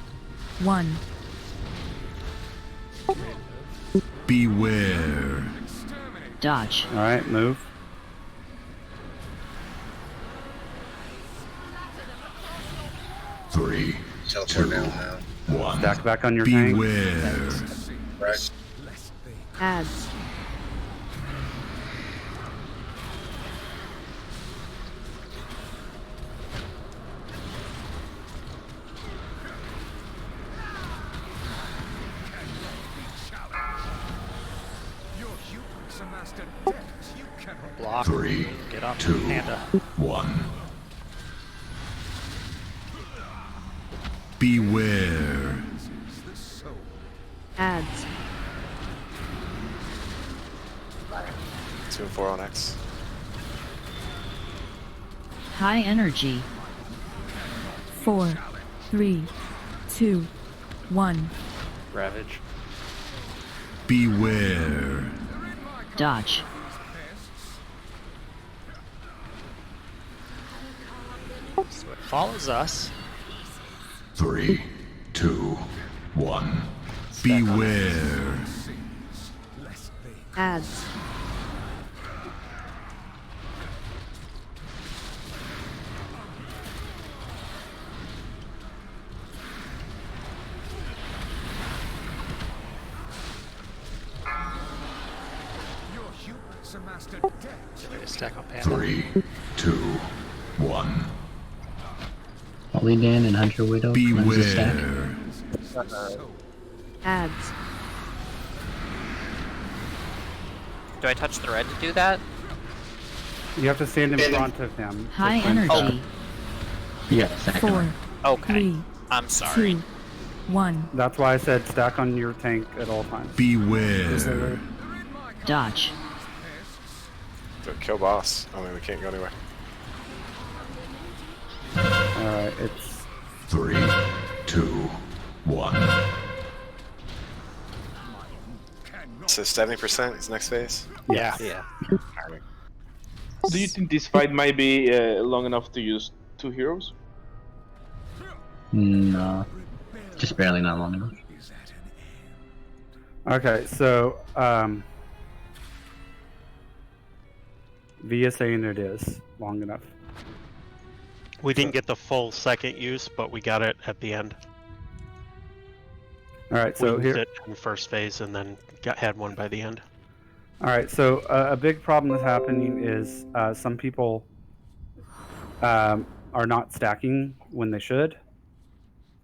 1. Beware. Dodge. All right, move. Three, Teleport down now. 1. Stack back on your tank. Beware. Right. Ads. Block. 3, Get on 2, Panda. 1. Beware. Ads. 2 and 4 on X. High energy. 4, 3, 2, 1. Ravage. Beware. Dodge. So it follows us. 3, 2, 1. Beware. Ads. Ready to stack on Panda. 3, 2, 1. Holy Dan and Hunter Widow. cleanse the stack. Beware. Ads. Do I touch the red to do that? You have to stand in front of him. High to cleanse energy. Yeah, second. 4, Okay. 3, I'm sorry. 2, 1. that. That's why I said stack on your tank at all times. Beware. Dodge. So kill boss. I mean, we can't go anywhere. Alright, it's 3, 2, 1. So 70% is next phase? Yeah. Alright. Do you think this fight might be long enough to use 2 heroes? No, just barely, not long enough. okay. So V is saying it is long enough. We didn't get the full second use, but we got it at the end. All right, so we used here. it in first phase and then had one by the end. All right, so a big problem that's happening is some people are not stacking when they should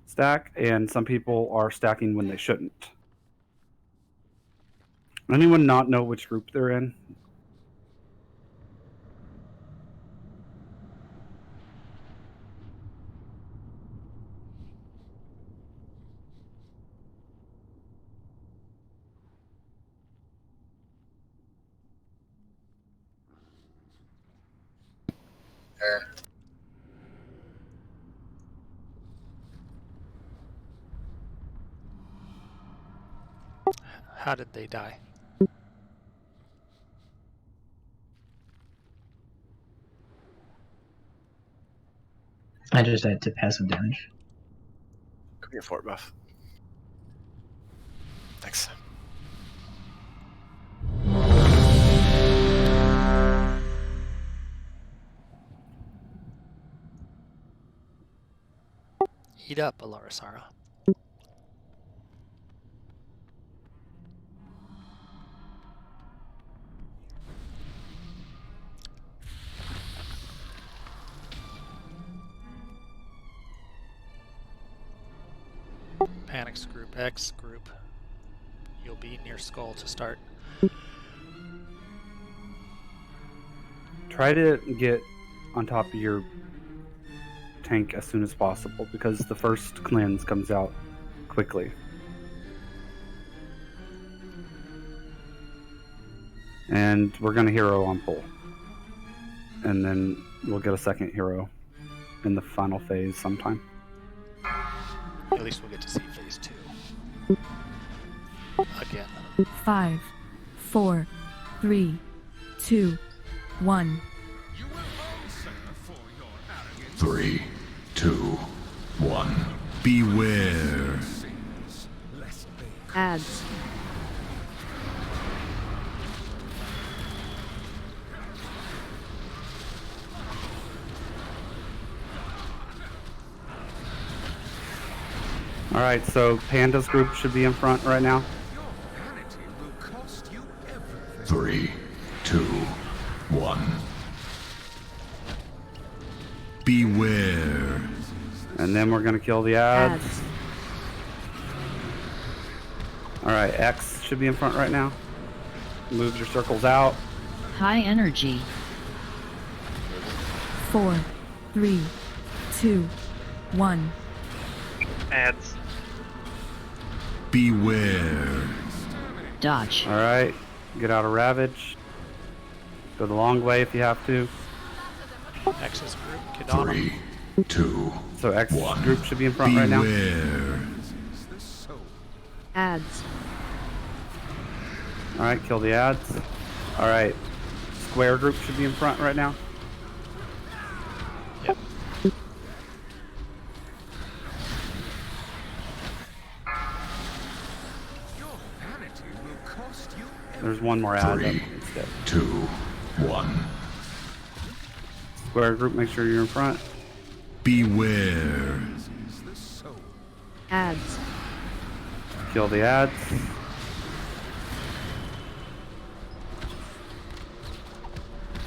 stack, and some people are stacking when they shouldn't. Anyone not know which group they're in? Fair. How did they die? I just had to passive damage. Could be a fort buff. Thanks. Eat up, Alarisara. Panics group, X group. You'll be near Skull to start. Try to get on top of your tank as soon as possible because the first cleanse comes out quickly. And we're going to hero on pull. And then we'll get a second hero in the final phase sometime. At least we'll get to see phase 2. Again. 5, 4, 3, 2, 1. 3, 2, 1. Beware. Ads. All right, so Panda's group should be in front right now. 3, 2, 1. Beware. And then we're going to kill the ads. All right, X should be in front right now. Move your circles out. High energy. 4, 3, 2, 1. Ads. Beware. Dodge. All right, get out of Ravage. Go the long way if you have to. X's group, Kadana. 3, 2, So X 1. group should be in front right now. Beware. Ads. All right, kill the ads. All right, square group should be in front right now. Yep. There's one more ad 3, up instead. 2, 1. Square group, make sure you're in front. Beware. Ads. Kill the ads.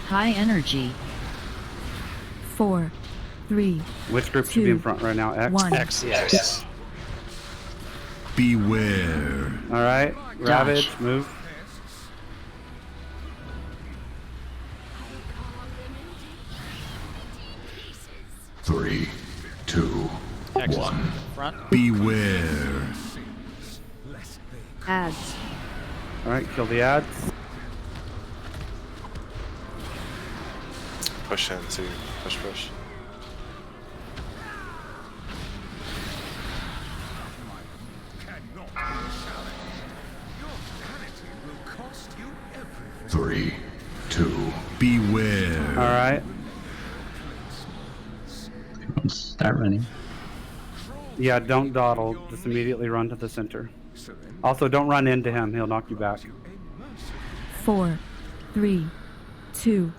High energy. 4, 3, Which group should be in front right now? X? 1. X, Yes. Beware. All right, Ravage, move. 3, 2, X is 1. in front. Beware. Ads. Alright, kill the ads. Push in too. Push, push. Three, 2, beware. Alright. Start running. Yeah, don't dawdle. Just immediately run to the center. Also, don't run into him. He'll knock you back. 4, 3, 2,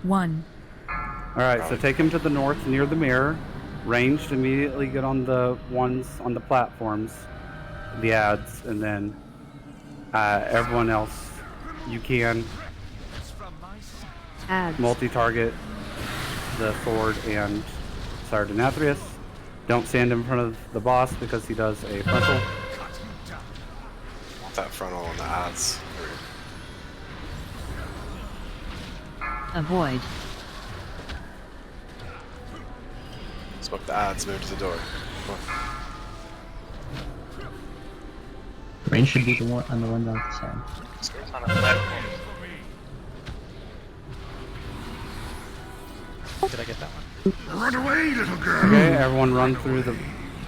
1. Alright, so take him to the north near the mirror. Ranged, immediately get on the ones on the platforms, the ads, and then everyone else you can Ads. multi-target the sword and Sire Denathrius. Don't stand in front of the boss because he does a frontal. That frontal on the ads. Avoid. Smoke the ads, move to the door. Come on. Range should be the one on the ones on the side. It's on a platform. Did I get that one? Run away, little girl. Okay, everyone run through the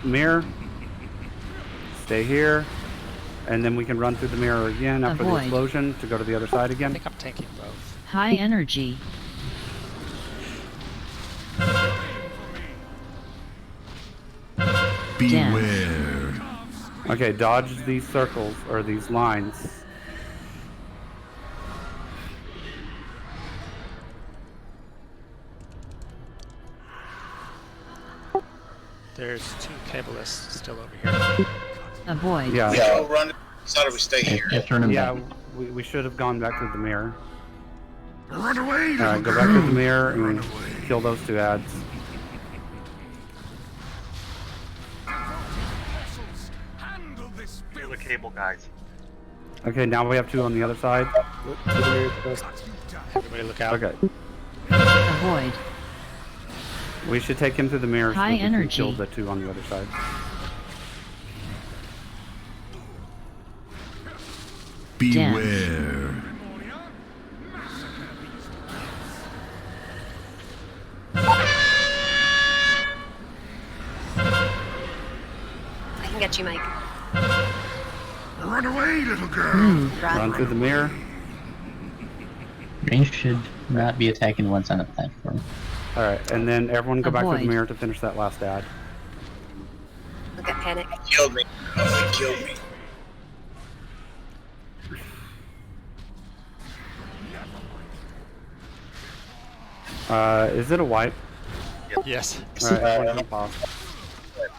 mirror. Stay here. And then we can run through the mirror again after the Avoid. explosion to go to the other side I again. think I'm tanking both. High energy. Beware. Okay, dodge these circles, or these lines. There's 2 Cabalists still over here. Avoid. Yeah. Yeah, we'll run. So do we stay here? Yeah, we should have gone back through the mirror. Run away, little Alright, go back through the mirror and kill those 2 ads. Kill the cable guys. Okay, now we have 2 on the other side. Everybody look out. Okay. Avoid. We should take him through the mirror so High we can energy. kill the 2 on the other side. Beware. I can get you, Mike. Run away, little girl. Run through the mirror. Range should not be attacking the ones on the platform. Alright, and then everyone go back to the Avoid. mirror to finish that last ad. Look at panic. Killed me. Oh, he killed me. Is it a wipe? Yes. Alright, everyone jump off.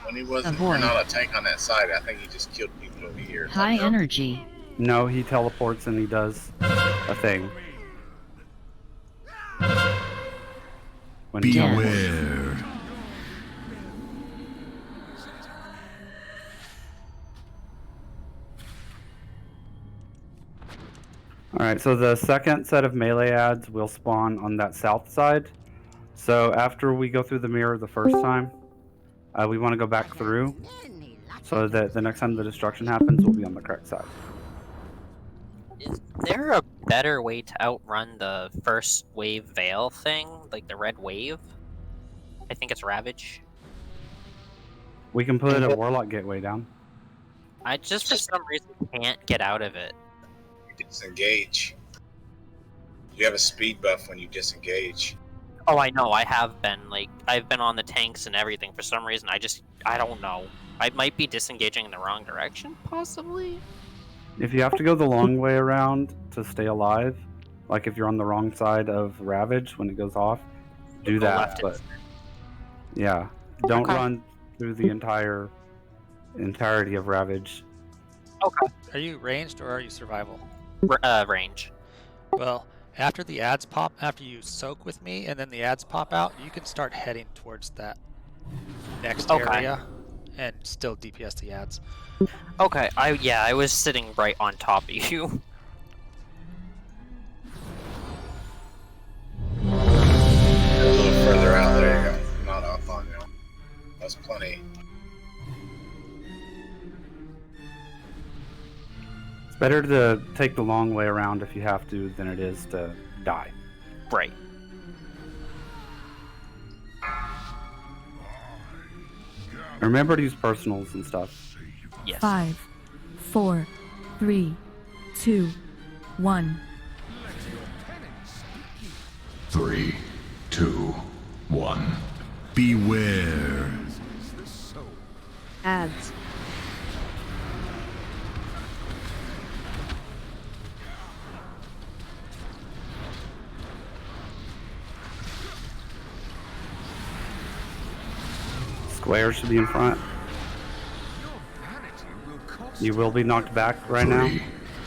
When he wasn't Avoid. not a tank on that side, I think he just killed people over here. High energy. No, he teleports and he does a thing. When he teleports. Beware. Alright, so the second set of melee ads will spawn on that south side. So after we go through the mirror the first time, we want to go back through so that the next time the destruction happens, we'll be on the correct side. Is there a better way to outrun the first wave veil thing? Like the red wave? I think it's Ravage. We can put a Warlock Gateway down. I just for some reason can't get out of it. You disengage. You have a speed buff when you disengage. Oh, I know. I have been I've been on the tanks and everything. For some reason, I don't know. I might be disengaging in the wrong direction, possibly. If you have to go the long way around to stay alive, like if you're on the wrong side of Ravage when it goes off, do Go that. left But yeah, don't Okay. run through the entirety of Ravage. Okay. Are you ranged or are you survival? Range. Well, after the ads pop, after you soak with me and then the ads pop out, you can start heading towards that next Okay. area and still DPS the ads. Okay. I was sitting right on top of you. A little further out. There you go. Not up on Better to take the long way around if you have to than it is to die. Right. Remember to use personals and stuff. Yes. 5, 4, 3, 2, 1. 3, 2, 1. Beware. Ads. Square should be in front. You will be knocked back right now. 3,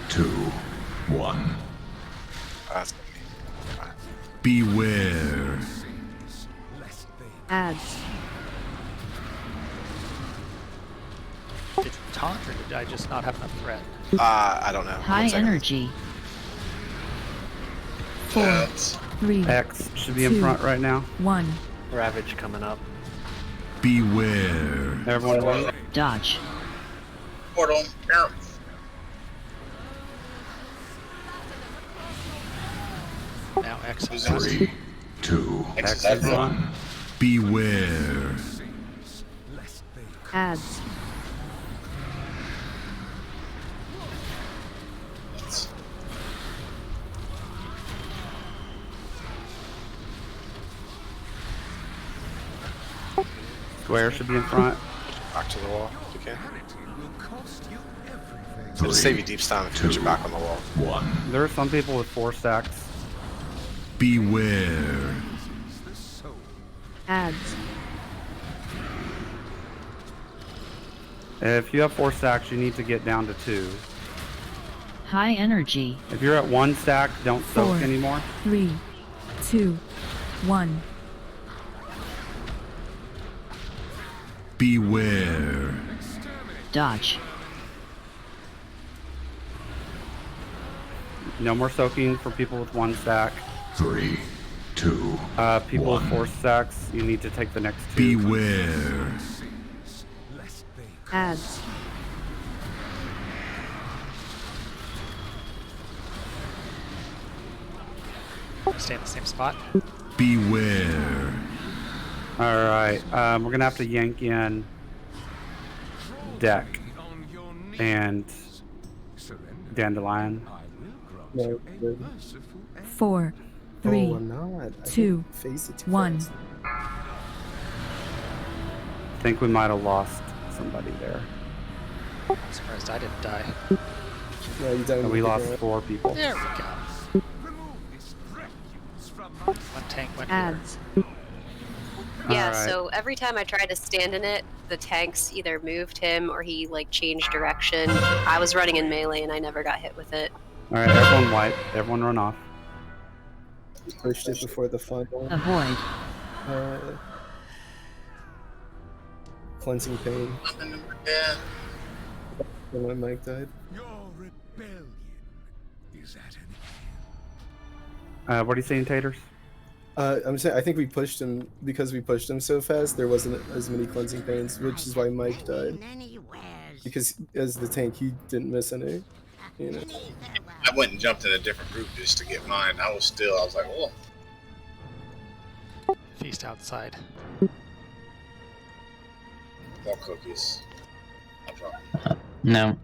2, 1. That's Beware. Ads. Did you taunt or did I just not have enough threat? I don't know. High energy. 4, 3, X should be in 2, front right now. 1. Ravage coming up. Beware. Everyone wait. Dodge. Portal. Here. Now X. 3, 2, X is on. 1. Beware. Ads. Square should be in front. Back to the wall if you can. 3, It'll save you deep time if you put your back on the wall. 1. There are some people with 4 stacks. Beware. Ads. If you have 4 stacks, you need to get down to 2. High energy. If you're at 1 stack, don't soak 4, anymore. 3, 2, 1. Beware. Dodge. No more soaking for people with 1 stack. 3, 2, People 1. with 4 stacks, you need to take the next 2. Beware. Ads. Stay in the same spot. Beware. Alright, we're gonna have to yank in Deck and Dandelion. 4, 3, Oh, I'm not. I 2, didn't face it too 1. fast. I think we might have lost somebody there. I'm surprised I didn't die. Yeah, you died. We lost 4 people. There we go. One tank went here. Ads. Yeah, Alright. so every time I tried to stand in it, the tanks either moved him or he like changed direction. I was running in melee and I never got hit with it. Alright, everyone wipe. Everyone run off. Pushed it before the final. Avoid. Cleansing pain. Yeah. When my mic died. Your rebellion is at an What are you saying, Taters? I'm saying I think we pushed him because we pushed him so fast. There wasn't as many cleansing pains, which is why Mike died. Because as the tank, he didn't miss any. You know. I went and jumped in a different group just to get mine. I was like, oh. Feast outside. More cookies. No problem. Now,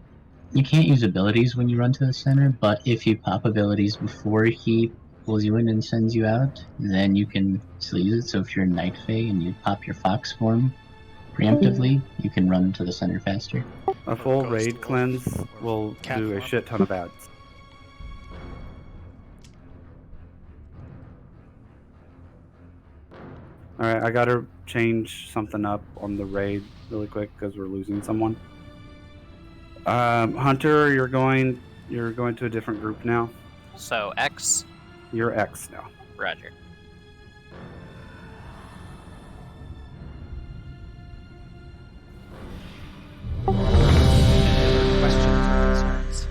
you can't use abilities when you run to the center, but if you pop abilities before he pulls you in and sends you out, then you can still use it. So if you're a Night Fae and you pop your Fox form preemptively, you can run to the center faster. A full raid cleanse will do a shit ton of ads. Alright, I gotta change something up on the raid really quick because we're losing someone. Hunter, you're going to a different group now. So X. You're X now. Roger. Questions or concerns?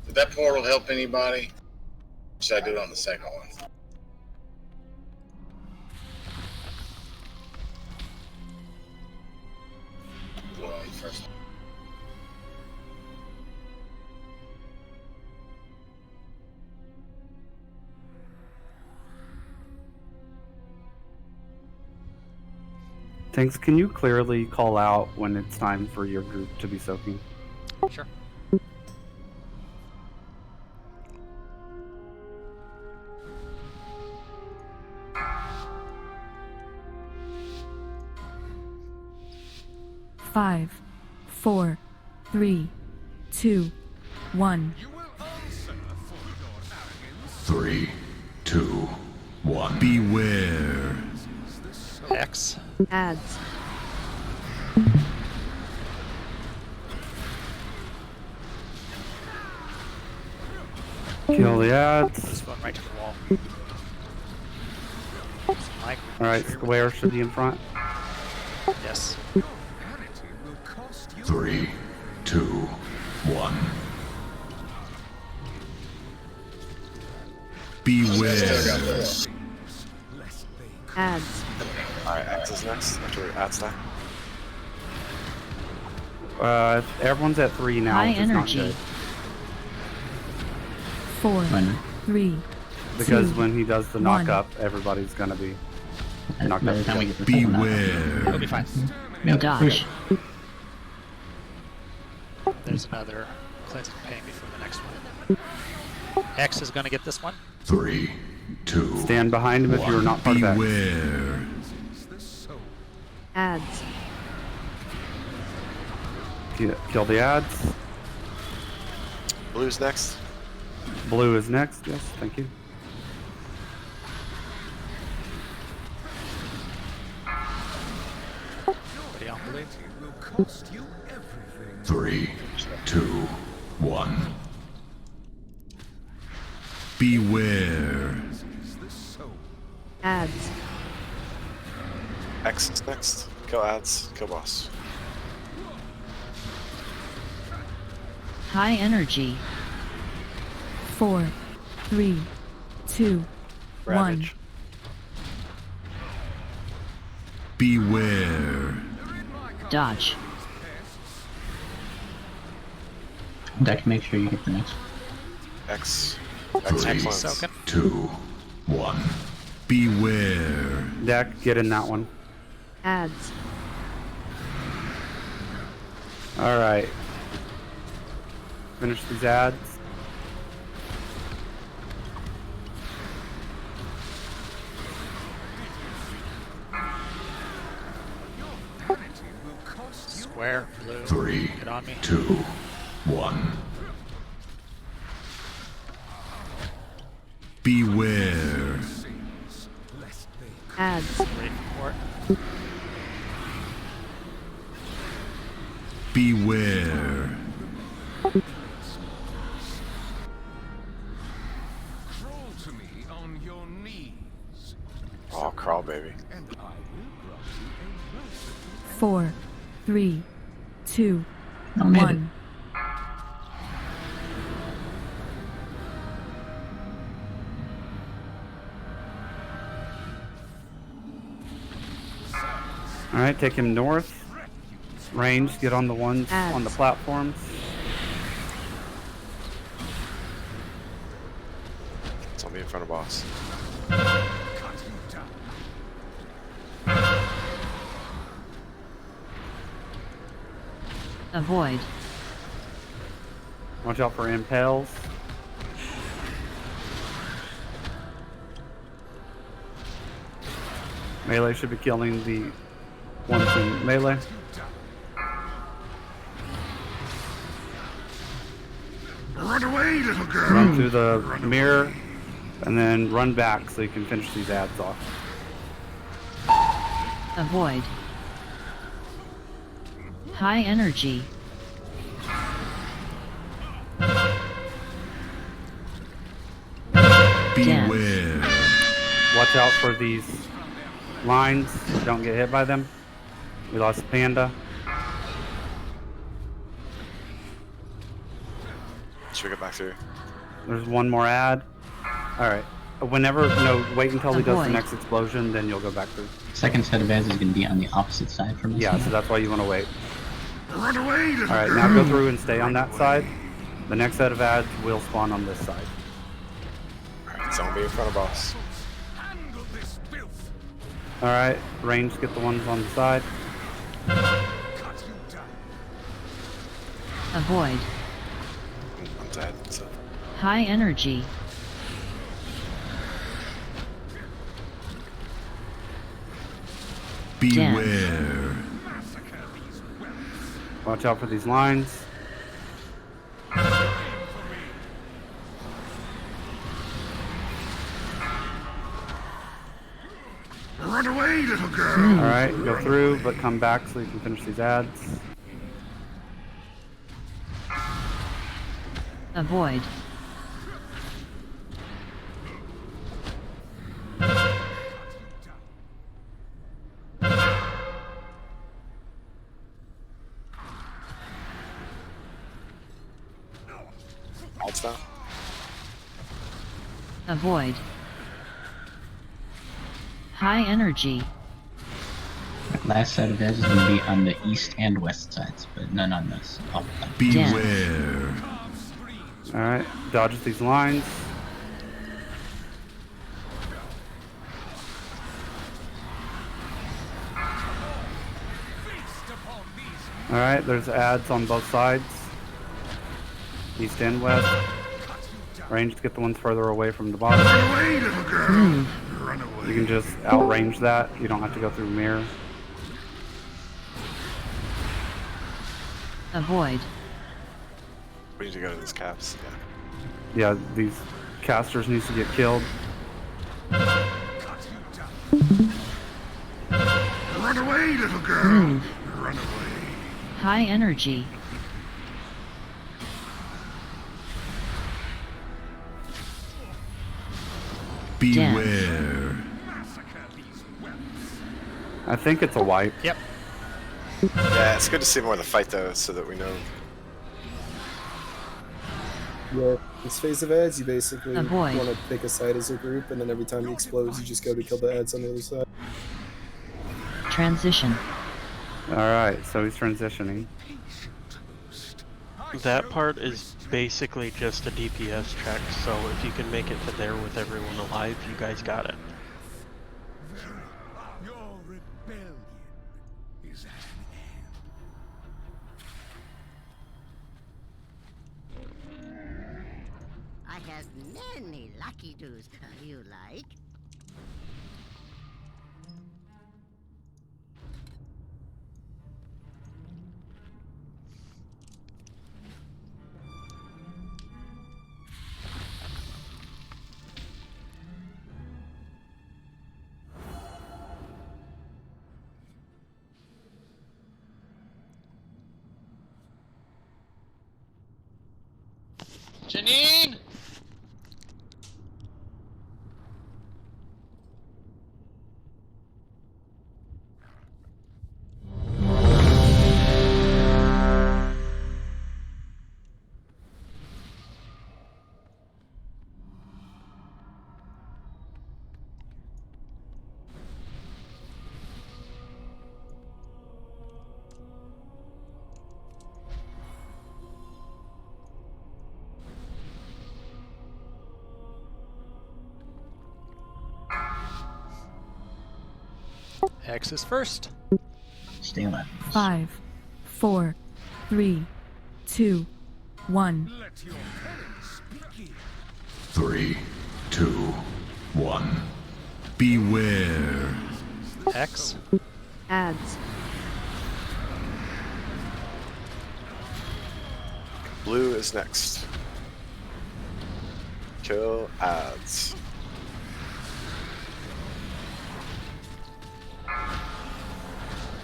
Did that portal help anybody? Should I do it on the second one? Do it on the first one. Tanks, can you clearly call out when it's time for your group to be soaking? Sure. Five, 4, 3, 2, 1. 3, 2, 1. Beware. X. Ads. Kill the ads. This one right to the wall. Alright, square should be in front. Yes. 3, 2, 1. Beware. Ads. Alright, X is next after ads die. Everyone's at 3 now, High which is not energy. good. 4, 3, Because 2, when he does the knock 1. up, everybody's gonna be knocked By up. the time we get the second knock, Beware. It'll be fine. Dodge. There's another cleansing pain before the next one. X is going to get this one. 3, 2. Stand behind him if you're not part of that. Beware. Ads. Kill the ads. Blue's next. Blue is next. Yes, thank you. Anybody on blue? 3, 2, 1. Beware. Ads. X is next. Kill ads. Kill boss. High energy. 4, 3, 2, 1. Ravage. Beware. Dodge. Deck, make sure you get the next. X. 3, X 2, 1. Beware. Deck, get in that one. Ads. Alright. Finish these ads. Square, blue. 3, Get on me. 2, 1. Beware. Ads. Ready for it. Beware. Oh, crawl, baby. 4, 3, 2, Oh, man. 1. Alright, take him north. Range, get on the ones on the platforms. Zombie in front of boss. Avoid. Watch out for impales. Melee should be killing the ones in melee. Run away, little girl. Run through the mirror and then run back so you can finish these ads off. Avoid. High energy. Beware. Watch out for these lines. Don't get hit by them. We lost Panda. Should we get back through? There's one more ad. Alright. Whenever, no, wait until he does the Avoid. next explosion, then you'll go back through. Second set of ads is going to be on the opposite side from us. Yeah, so that's why you want to wait. Run away, little Alright, girl. now go through and stay on that side. The next set of ads will spawn on this side. Alright, zombie in front of boss. Alright, range, get the ones on the side. Avoid. I'm dead, so. High energy. Beware. Watch out for these lines. Run away, little girl. Alright, go through, but come back so you can finish these ads. Avoid. Ads now. Avoid. High energy. Last set of edges is going to be on the east and west sides, but none on this. Beware. Alright, dodges these lines. Alright, there's ads on both sides. East and west. Range to get the ones further away from the bottom. Run away, little girl. Run away. You can just outrange that. You don't have to go through mirror. Avoid. We need to go to these caps. Yeah, these casters needs to get killed. Run away, little girl. Run away. High energy. Beware. I think it's a wipe. Yep. Yeah, it's good to see more of the fight though, so that we know. Yeah, this phase of ads, you basically Avoid. want to pick a side as a group, and then every time he explodes, you just go to kill the ads on the other side. Transition. Alright, so he's transitioning. That part is basically just a DPS check, so if you can make it to there with everyone alive, you guys got it. Your rebellion is at an end. I have many lucky doos. You like? Janine! X is first. Stay alive. 5, 4, 3, 2, 1. Let your parents begin. 3, 2, 1. Beware. X. Ads. Blue is next. Kill ads.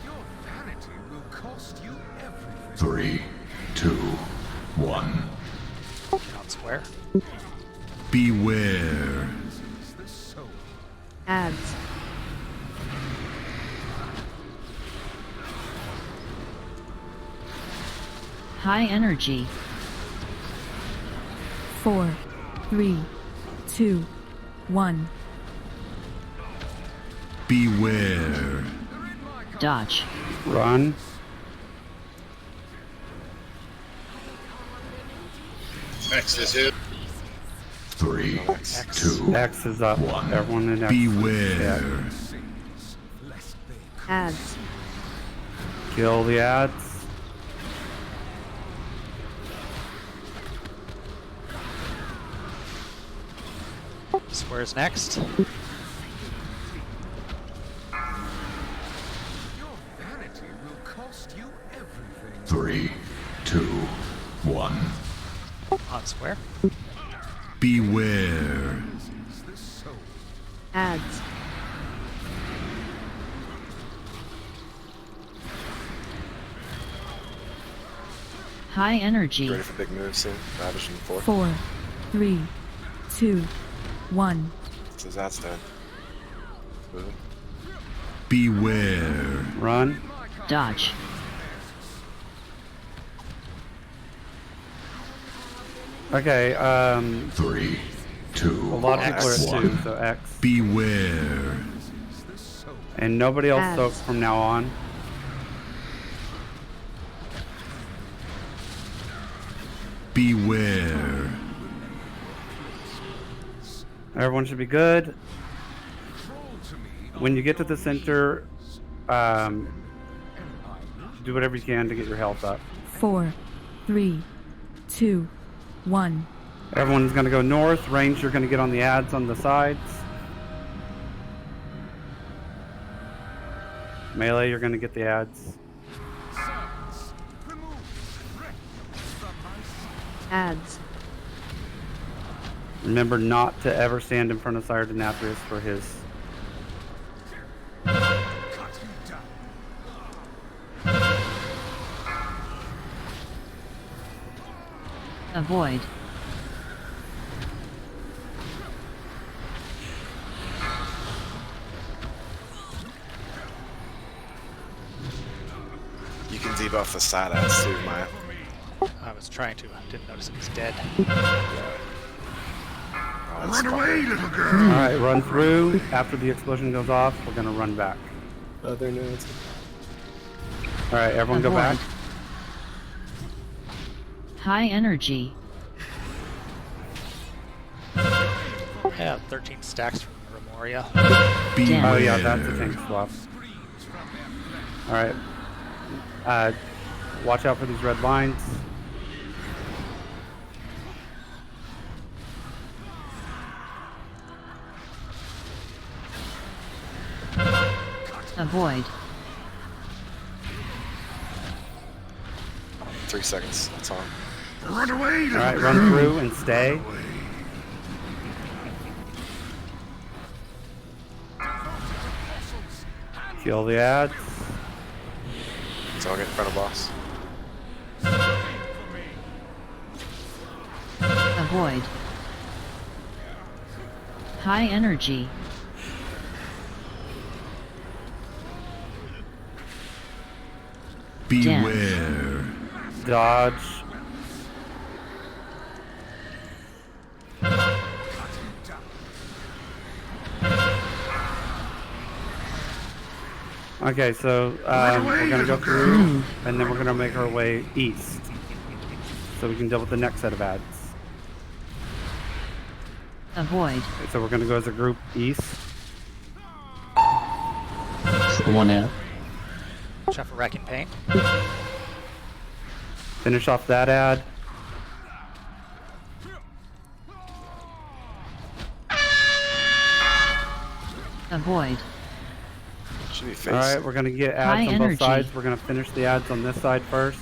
Your vanity will cost you everything. 3, 2, 1. Count square. Beware. Ads. High energy. 4, 3, 2, 1. Beware. Dodge. Run. X is who? 3, 2, X is up. 1. Everyone in X. Beware. Ads. Kill the ads. Square's next. Your vanity will cost you everything. 3, 2, 1. On square. Beware. Ads. High energy. Ready for big moves soon. Ravage in 4. 4, 3, 2, 1. So that's dead. Move. Beware. Run. Dodge. Okay, 3, 2, a lot of people are at 2, 1. so X. Beware. And nobody else Ads. soaks from now on. Beware. Everyone should be good. When you get to the center, do whatever you can to get your health up. 4, 3, 2, 1. Everyone's going to go north. Range, you're going to get on the ads on the sides. Melee, you're going to get the ads. Ads. Remember not to ever stand in front of Sire Denathrius for his... Avoid. You can debuff the side ads too, Maya. I was trying to. I didn't notice it was dead. Run away, little girl. Alright, run through. After the explosion goes off, we're going to run back. Other nodes. Alright, everyone go back. High energy. I have 13 stacks from Remoria. Oh yeah, that's a tank swap. Alright. Watch out for these red lines. Avoid. 3 seconds, that's all. Run away, little Alright, girl. run through and stay. Kill the ads. So I'll get in front of boss. Avoid. High energy. Beware. Dodge. Okay, so we're gonna go through, and then we're gonna make our way east, so we can deal with the next set of ads. Avoid. Okay, so we're gonna go as a group east. So one ad. Watch out for Wrecking Pain. Finish off that ad. Avoid. Should be face. Alright, we're gonna get ads High on energy. both sides. We're gonna finish the ads on this side first.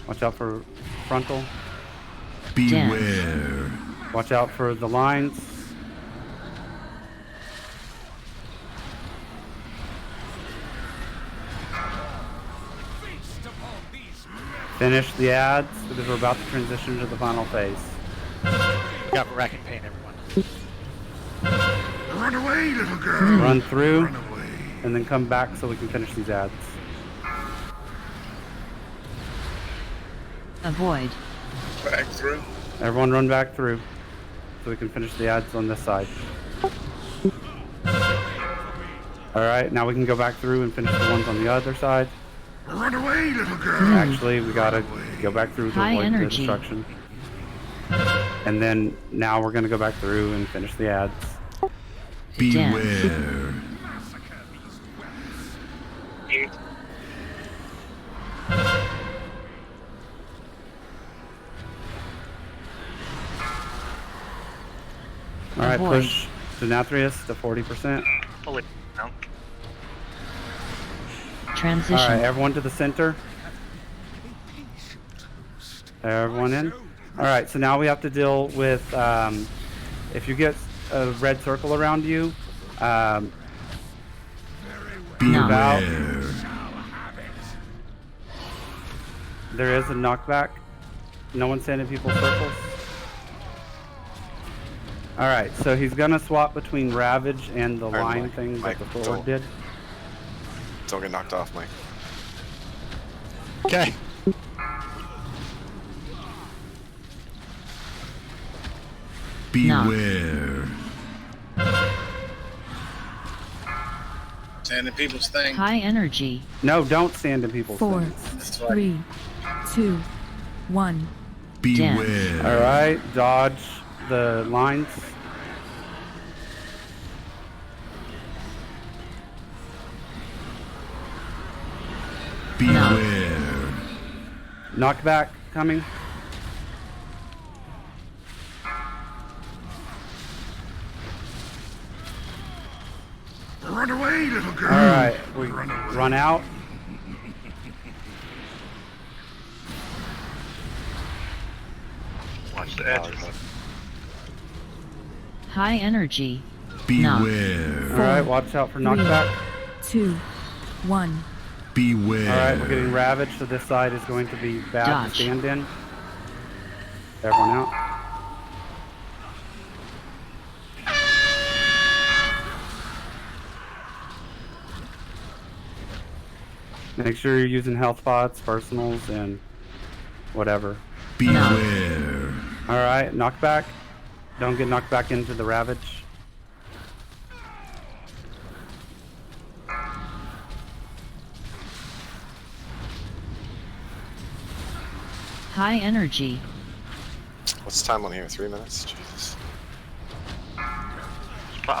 Watch out for frontal. Beware. Watch out for the lines. Finish the ads because we're about to transition to the final phase. We got Wrecking Pain, everyone. Run away, little girl. Run through, Run away. and then come back so we can finish these ads. Avoid. Back through. Everyone run back through so we can finish the ads on this side. Alright, now we can go back through and finish the ones on the other side. Run away, little girl. Actually, we gotta go back through to High avoid the energy. destruction. And then now we're gonna go back through and finish the ads. Beware. All right, Avoid. push Denathrius to 40%. Fully down. Transition. All right, everyone to the center. Everyone in. All right, so now we have to deal with if you get a red circle around you. Move out. There is a knockback. No one's sending people circles. All right, so he's gonna swap between Ravage and the line Mike, thing Mike, that the forward did. Don't get knocked off, Mike. Okay. Beware. Stand in people's thing. High energy. No, don't stand in people's 4, things. 3, 2, 1. Beware. All right, dodge the lines. Beware. Knockback coming. Run away, little girl. All right, we run out. Watch the edges. High energy. Beware. All right, watch out for knockback. 2, 1. Beware. All right, we're getting ravaged, so this side is going to be bad Dodge. to stand in. Everyone out. Make sure you're using health pots, personals, and whatever. Beware. All right, knockback. Don't get knocked back into the ravage. High energy. What's the time on here? 3 minutes? Jesus.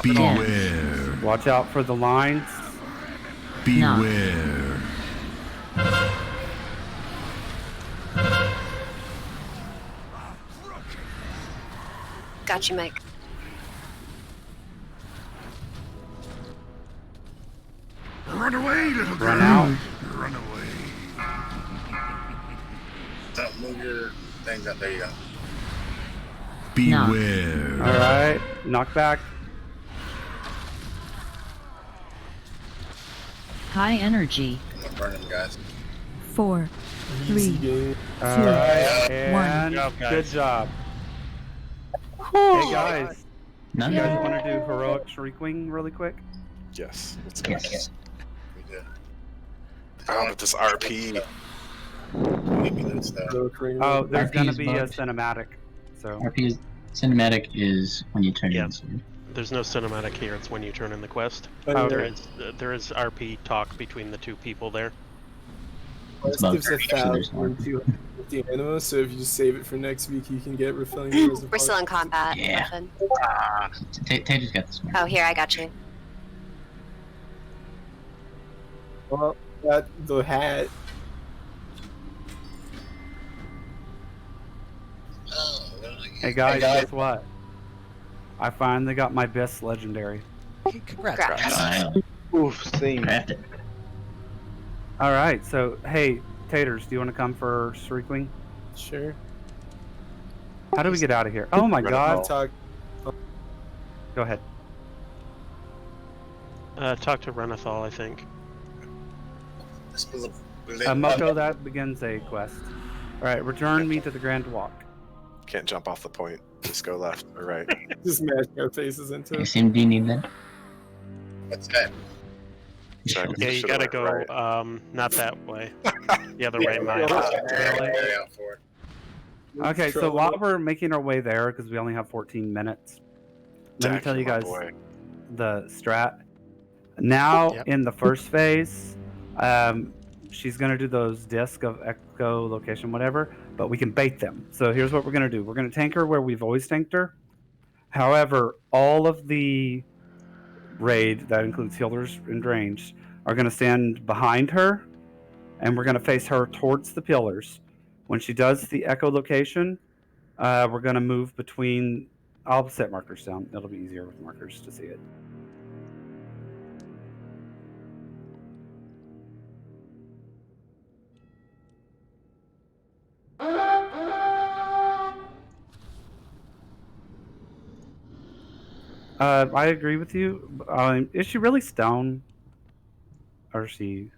Beware. Watch out for the lines. Beware. Got you, Mike. Run away, little girl. Run out. Run away. Don't move your thing up. There you go. Beware. All right, knockback. High energy. I'm gonna burn them, guys. 4, 3, 2, All right, 1. and Good job, guys. good job. Hey guys, None you guys of want to do heroic Shriekwing really quick? Yes. Let's go. Yes. We did. Oh, but this RP. Give me that stuff. Oh, there's RP gonna is be a bugged. cinematic. So RP cinematic is when you turn Yeah. in sword. There's no cinematic here. It's when you turn in the quest. Oh, There okay. is RP talk between the two people there. It's This gives bugged. So there's no RP. 1,250 anima, so if you just save it for next week, you can get refilling the reservoir. We're still in combat. Yeah. Nothing. Tater's got this one. Oh, here, I got you. Well, got the hat. Oh, really? Hey guys, guess what? I finally got my best legendary. Congrats. Congrats. Oof, same. Craft it. All right, so hey, Taters, do you want to come for Shriekwing? Sure. How do we get out of here? Oh my God! Talk. Go ahead. Talk to Renathal, I think. Moko, that begins a quest. All right, return me to the Grand Walk. Can't jump off the point. Just go left or right. Just mash our faces into it. Sim, do you need that? What's that? Check. Yeah, you Should've gotta went go, right. not that way. The other way, Maya. Carry out for it. Okay, so while we're making our way there, because we only have 14 minutes, let me Jack, tell you you're my guys boy. the strat. Now, Yep. in the first phase, she's going to do those disc of echolocation, whatever, but we can bait them. So here's what we're going to do. We're going to tank her where we've always tanked her. However, all of the raid, that includes healers and ranged, are going to stand behind her, and we're going to face her towards the pillars. When she does the echolocation, we're going to move between I'll set markers down. It'll be easier with markers to see it. I agree with you. Is she really stone? Or is she?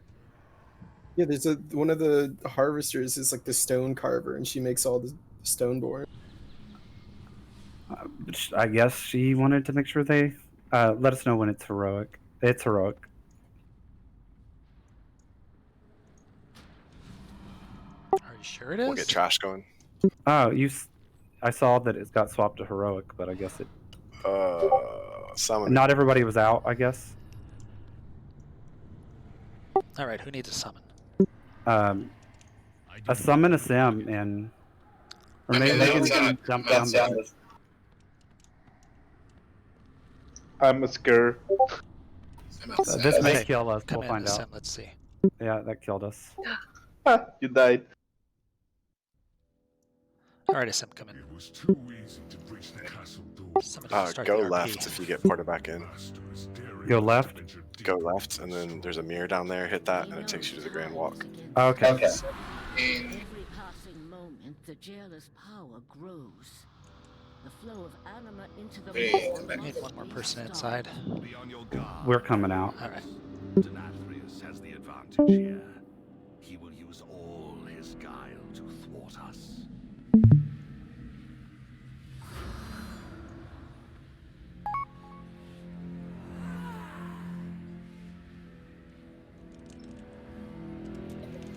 Yeah, there's one of the harvesters is like the stone carver, and she makes all the stone board. I guess she wanted to make sure they let us know when it's heroic. It's heroic. Are you sure it is? We'll get trash going. Oh, I saw that it got swapped to heroic, but I guess it. Summon. Not everybody was out, I guess. All right, who needs a summon? A summon a sim and. Or maybe they can jump down. I'm scared. This may kill us. Come We'll in, find Sim, out. let's see. Yeah, that killed us. You died. All right, Sim, come in. It was too easy to breach the castle door. Somebody start Go the RP. left if you get ported back in. Go left. Go left, and then there's a mirror down there. Hit that, and it takes you to the Grand Walk. Okay. Every passing moment, the jailer's power grows. The flow of anima into the vault We need one more person inside. Be on your guard. We're coming out. All right. Denathrius has the advantage here. He will use all his guile to thwart us.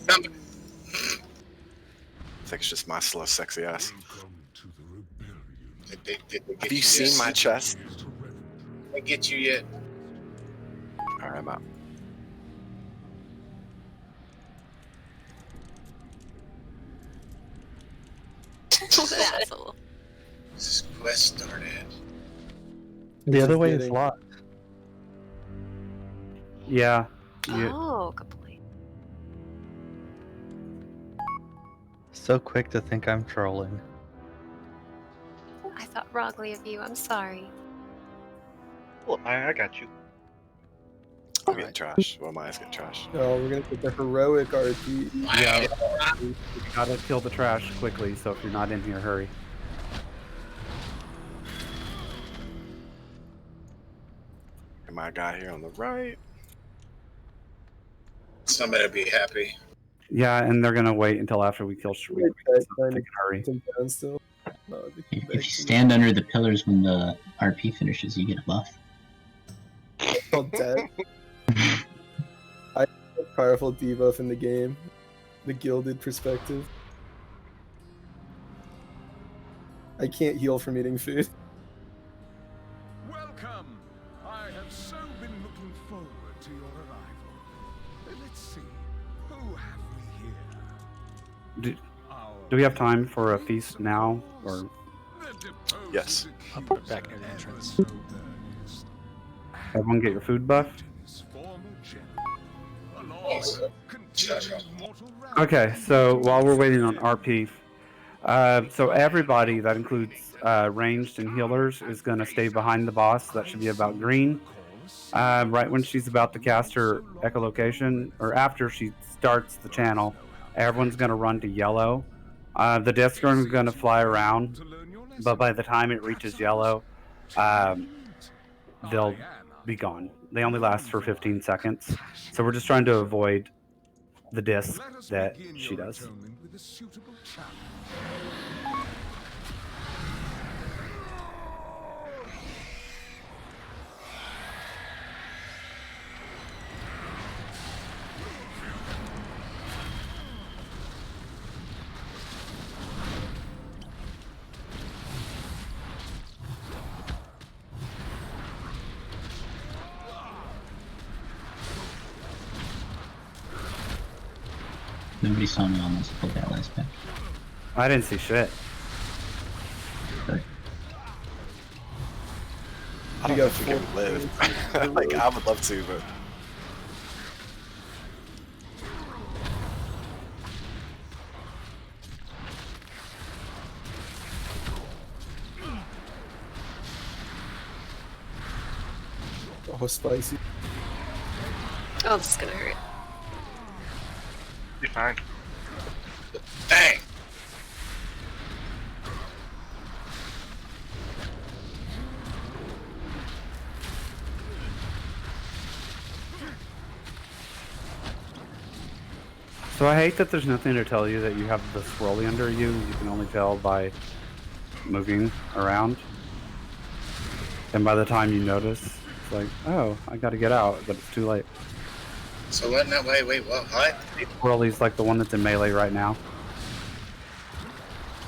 I think it's just my slow, sexy ass. Have you seen my chest? I get you yet? Alright, I'm out. What an asshole. This quest started. The other way is locked. Yeah. Oh, good point. So quick to think I'm trolling. I thought wrongly of you. I'm sorry. Well, I got you. I'm getting trash. Well, Maya's getting trash. Oh, we're gonna get the heroic RP. Yeah. You gotta kill the trash quickly, so if you're not in here, hurry. And my guy here on the right. Somebody will be happy. Yeah, and they're gonna wait until after we kill Shriekwing, so they can hurry. Down still. If you stand under the pillars when the RP finishes, you get a buff. Called dead. I have a powerful debuff in the game. The gilded perspective. I can't heal from eating food. Welcome! I have so been looking forward to your arrival. Let's see, who have we here? Do we have time for a feast now, or? Yes. I'll put it back near the entrance. Everyone get your food buff? Okay, so while we're waiting on RP, so everybody, that includes ranged and healers, is going to stay behind the boss. That should be about green. Right when she's about to cast her echolocation, or after she starts the channel, everyone's going to run to yellow. The disc is going to fly around, but by the time it reaches yellow, they'll be gone. They only last for 15 seconds. So we're just trying to avoid the disc that she does. Nobody saw me almost pull that last back. I didn't see shit. I don't know if we can live. Like, I would love to, but... Oh, spicy. Oh, this is gonna hurt. Be fine. Dang! So I hate that there's nothing to tell you that you have the swirly under you. You can only tell by moving around. And by the time you notice, it's like, oh, I gotta get out, but it's too late. So what? No, wait, what? Swirly's like the one that's in melee right now.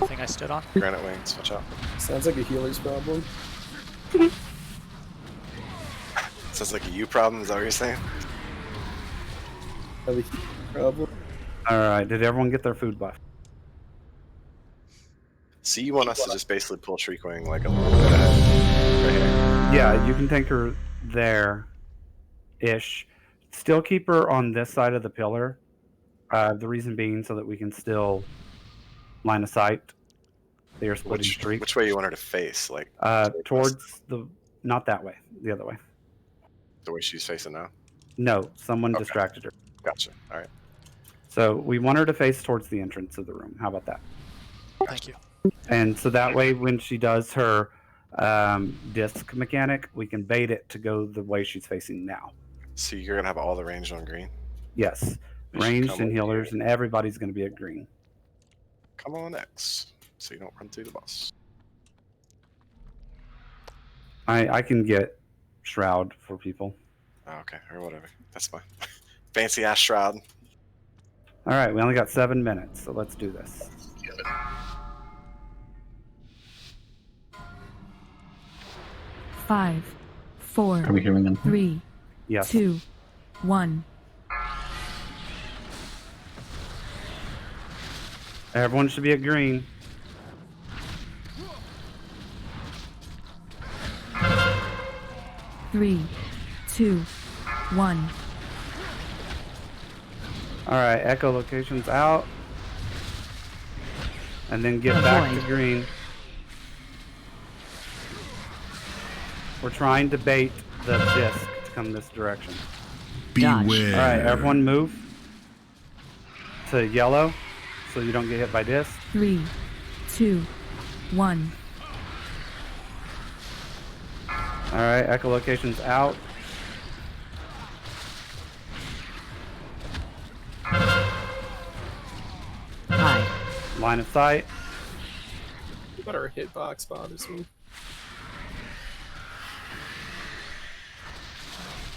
Thing I stood on. Granite wings, watch out. Sounds like a healer's problem. Sounds like a you problem, is that what you're saying? Have a healer problem. Alright, did everyone get their food buff? So you want us to just basically pull Shriekwing like a little bit ahead, right here? Yeah, you can take her there-ish. Still keep her on this side of the pillar. The reason being so that we can still line of sight. They are splitting streak. Which way you want her to face? Like towards the, not that way, the other way. The way she's facing now? No, someone distracted her. Gotcha. All right. So we want her to face towards the entrance of the room. How about that? Thank you. And so that way, when she does her disc mechanic, we can bait it to go the way she's facing now. So you're gonna have all the range on green? Yes, ranged and healers, and everybody's going to be at green. Come on, X, so you don't run through the boss. I can get shroud for people. Oh, okay, or whatever. That's fine. Fancy ass shroud. All right, we only got 7 minutes, so let's do this. 5, 4, Are we hearing them? 3, Yes. 2, 1. Everyone should be at green. Three, 2, 1. All right, echolocation's out. And then get back to green. We're trying to bait the disc to come this direction. Beware. All right, everyone move to yellow so you don't get hit by disc. 3, 2, 1. All right, echolocation's out. Hi. Line of sight. We better hitbox bothers me.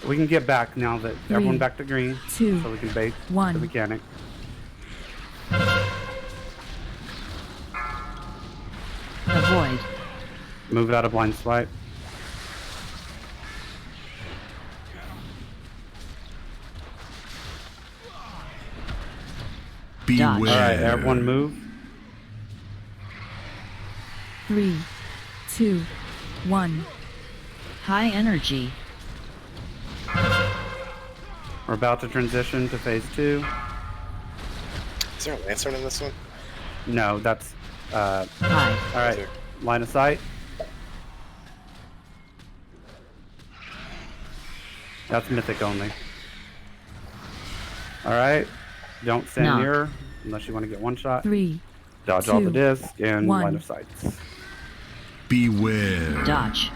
We can get back now that everyone 3, back to green, 2, so we can bait 1. the mechanic. Avoid. Move out of blind swipe. Beware. All right, everyone move. 3, 2, 1. High energy. We're about to transition to phase 2. Is there a lantern in this one? No, that's Hi. all right. Line of sight. That's mythic only. All right. Don't stand No. near unless you want to get one shot. 3, Dodge all the 2, disc and 1. line of sights. Beware. Dodge.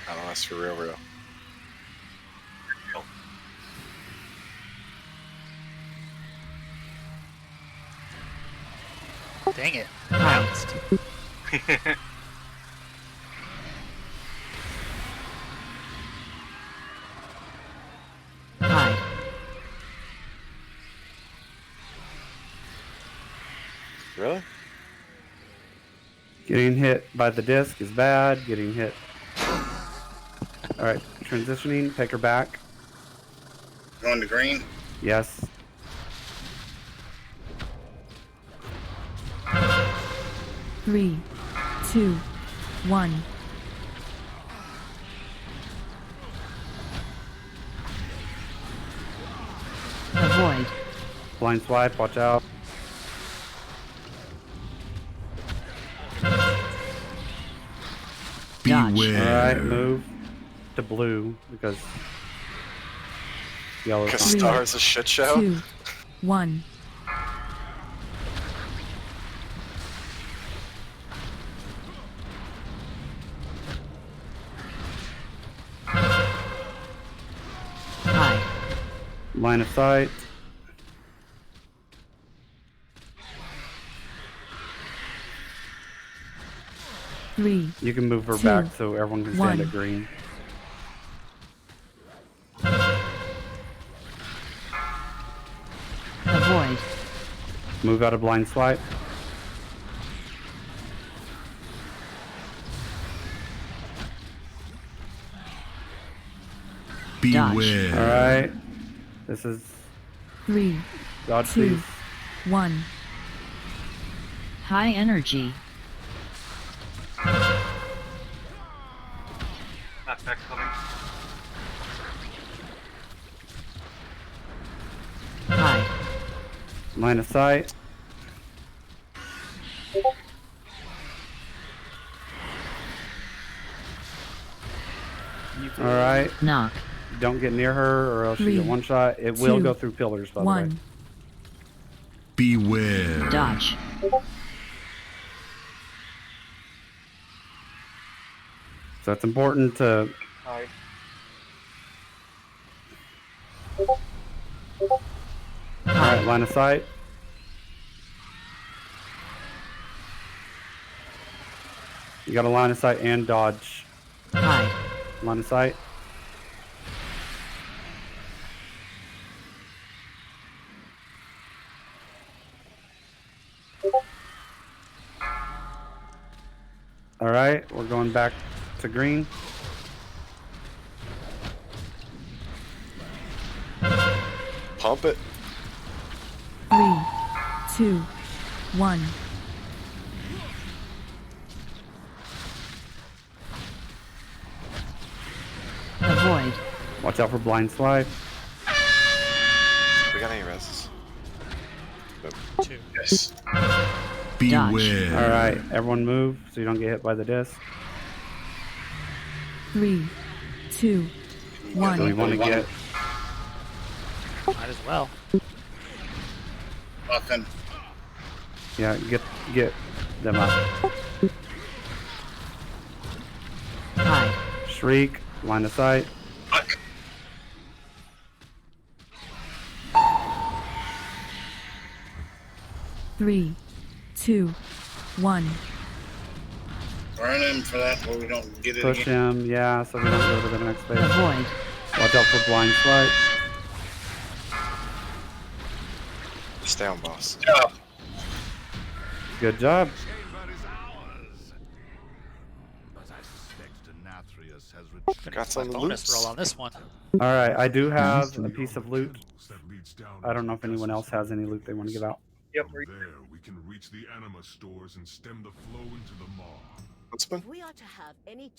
I don't know, that's for real. Dang it. Hi. Bounced. Hi. Really? Getting hit by the disc is bad. Getting hit. All right. Transitioning. Take her back. Going to green. Yes. Three, 2, 1. Avoid. Blind swipe. Watch out. Dodge. Beware. All right. Move. to blue because yellow. Because Star is a shit show. 2, 1. Hide. Line of sight. Three. You can move her 2, back so everyone can stand 1. at green. Avoid. Move out of blind swipe. Beware. All right. This is 3, dodge 2, these. 1. High energy. Knockback's coming. Hide. Line of sight. All right. Knock. Don't get near her, or else 3, you get one shot. It will 2, go through pillars, by the way. 1. Beware. Dodge. So it's important to. Hide. All right, line of sight. You got a line of sight and dodge. Hide. Line of sight. All right, we're going back to green. Pump it. 3, 2, 1. Avoid. Watch out for blind slide. We got any reses? Nope. 2. Yes. Beware. All right, everyone move so you don't get hit by the disc. 3, 2, So we 1. want to get. Might as well. Muffin. Yeah, get them up. Hide. Shriek, line of sight. Fuck. 3, 2, 1. Burn him for that where we don't get it Push again. him, yeah, so we don't go to the next phase. Avoid. Watch out for blind slide. Stay on, boss. Yeah. Good job. Chamber is ours. But I suspect Denathrius has retreated. Got some Bonus loot. roll on this one. All right, I do have a piece of loot. That leads down I don't know if into anyone else has any loot they want to give out. Yep. From there, we can reach the anima stores and stem the flow into the maw. Huntsman? We ought to have any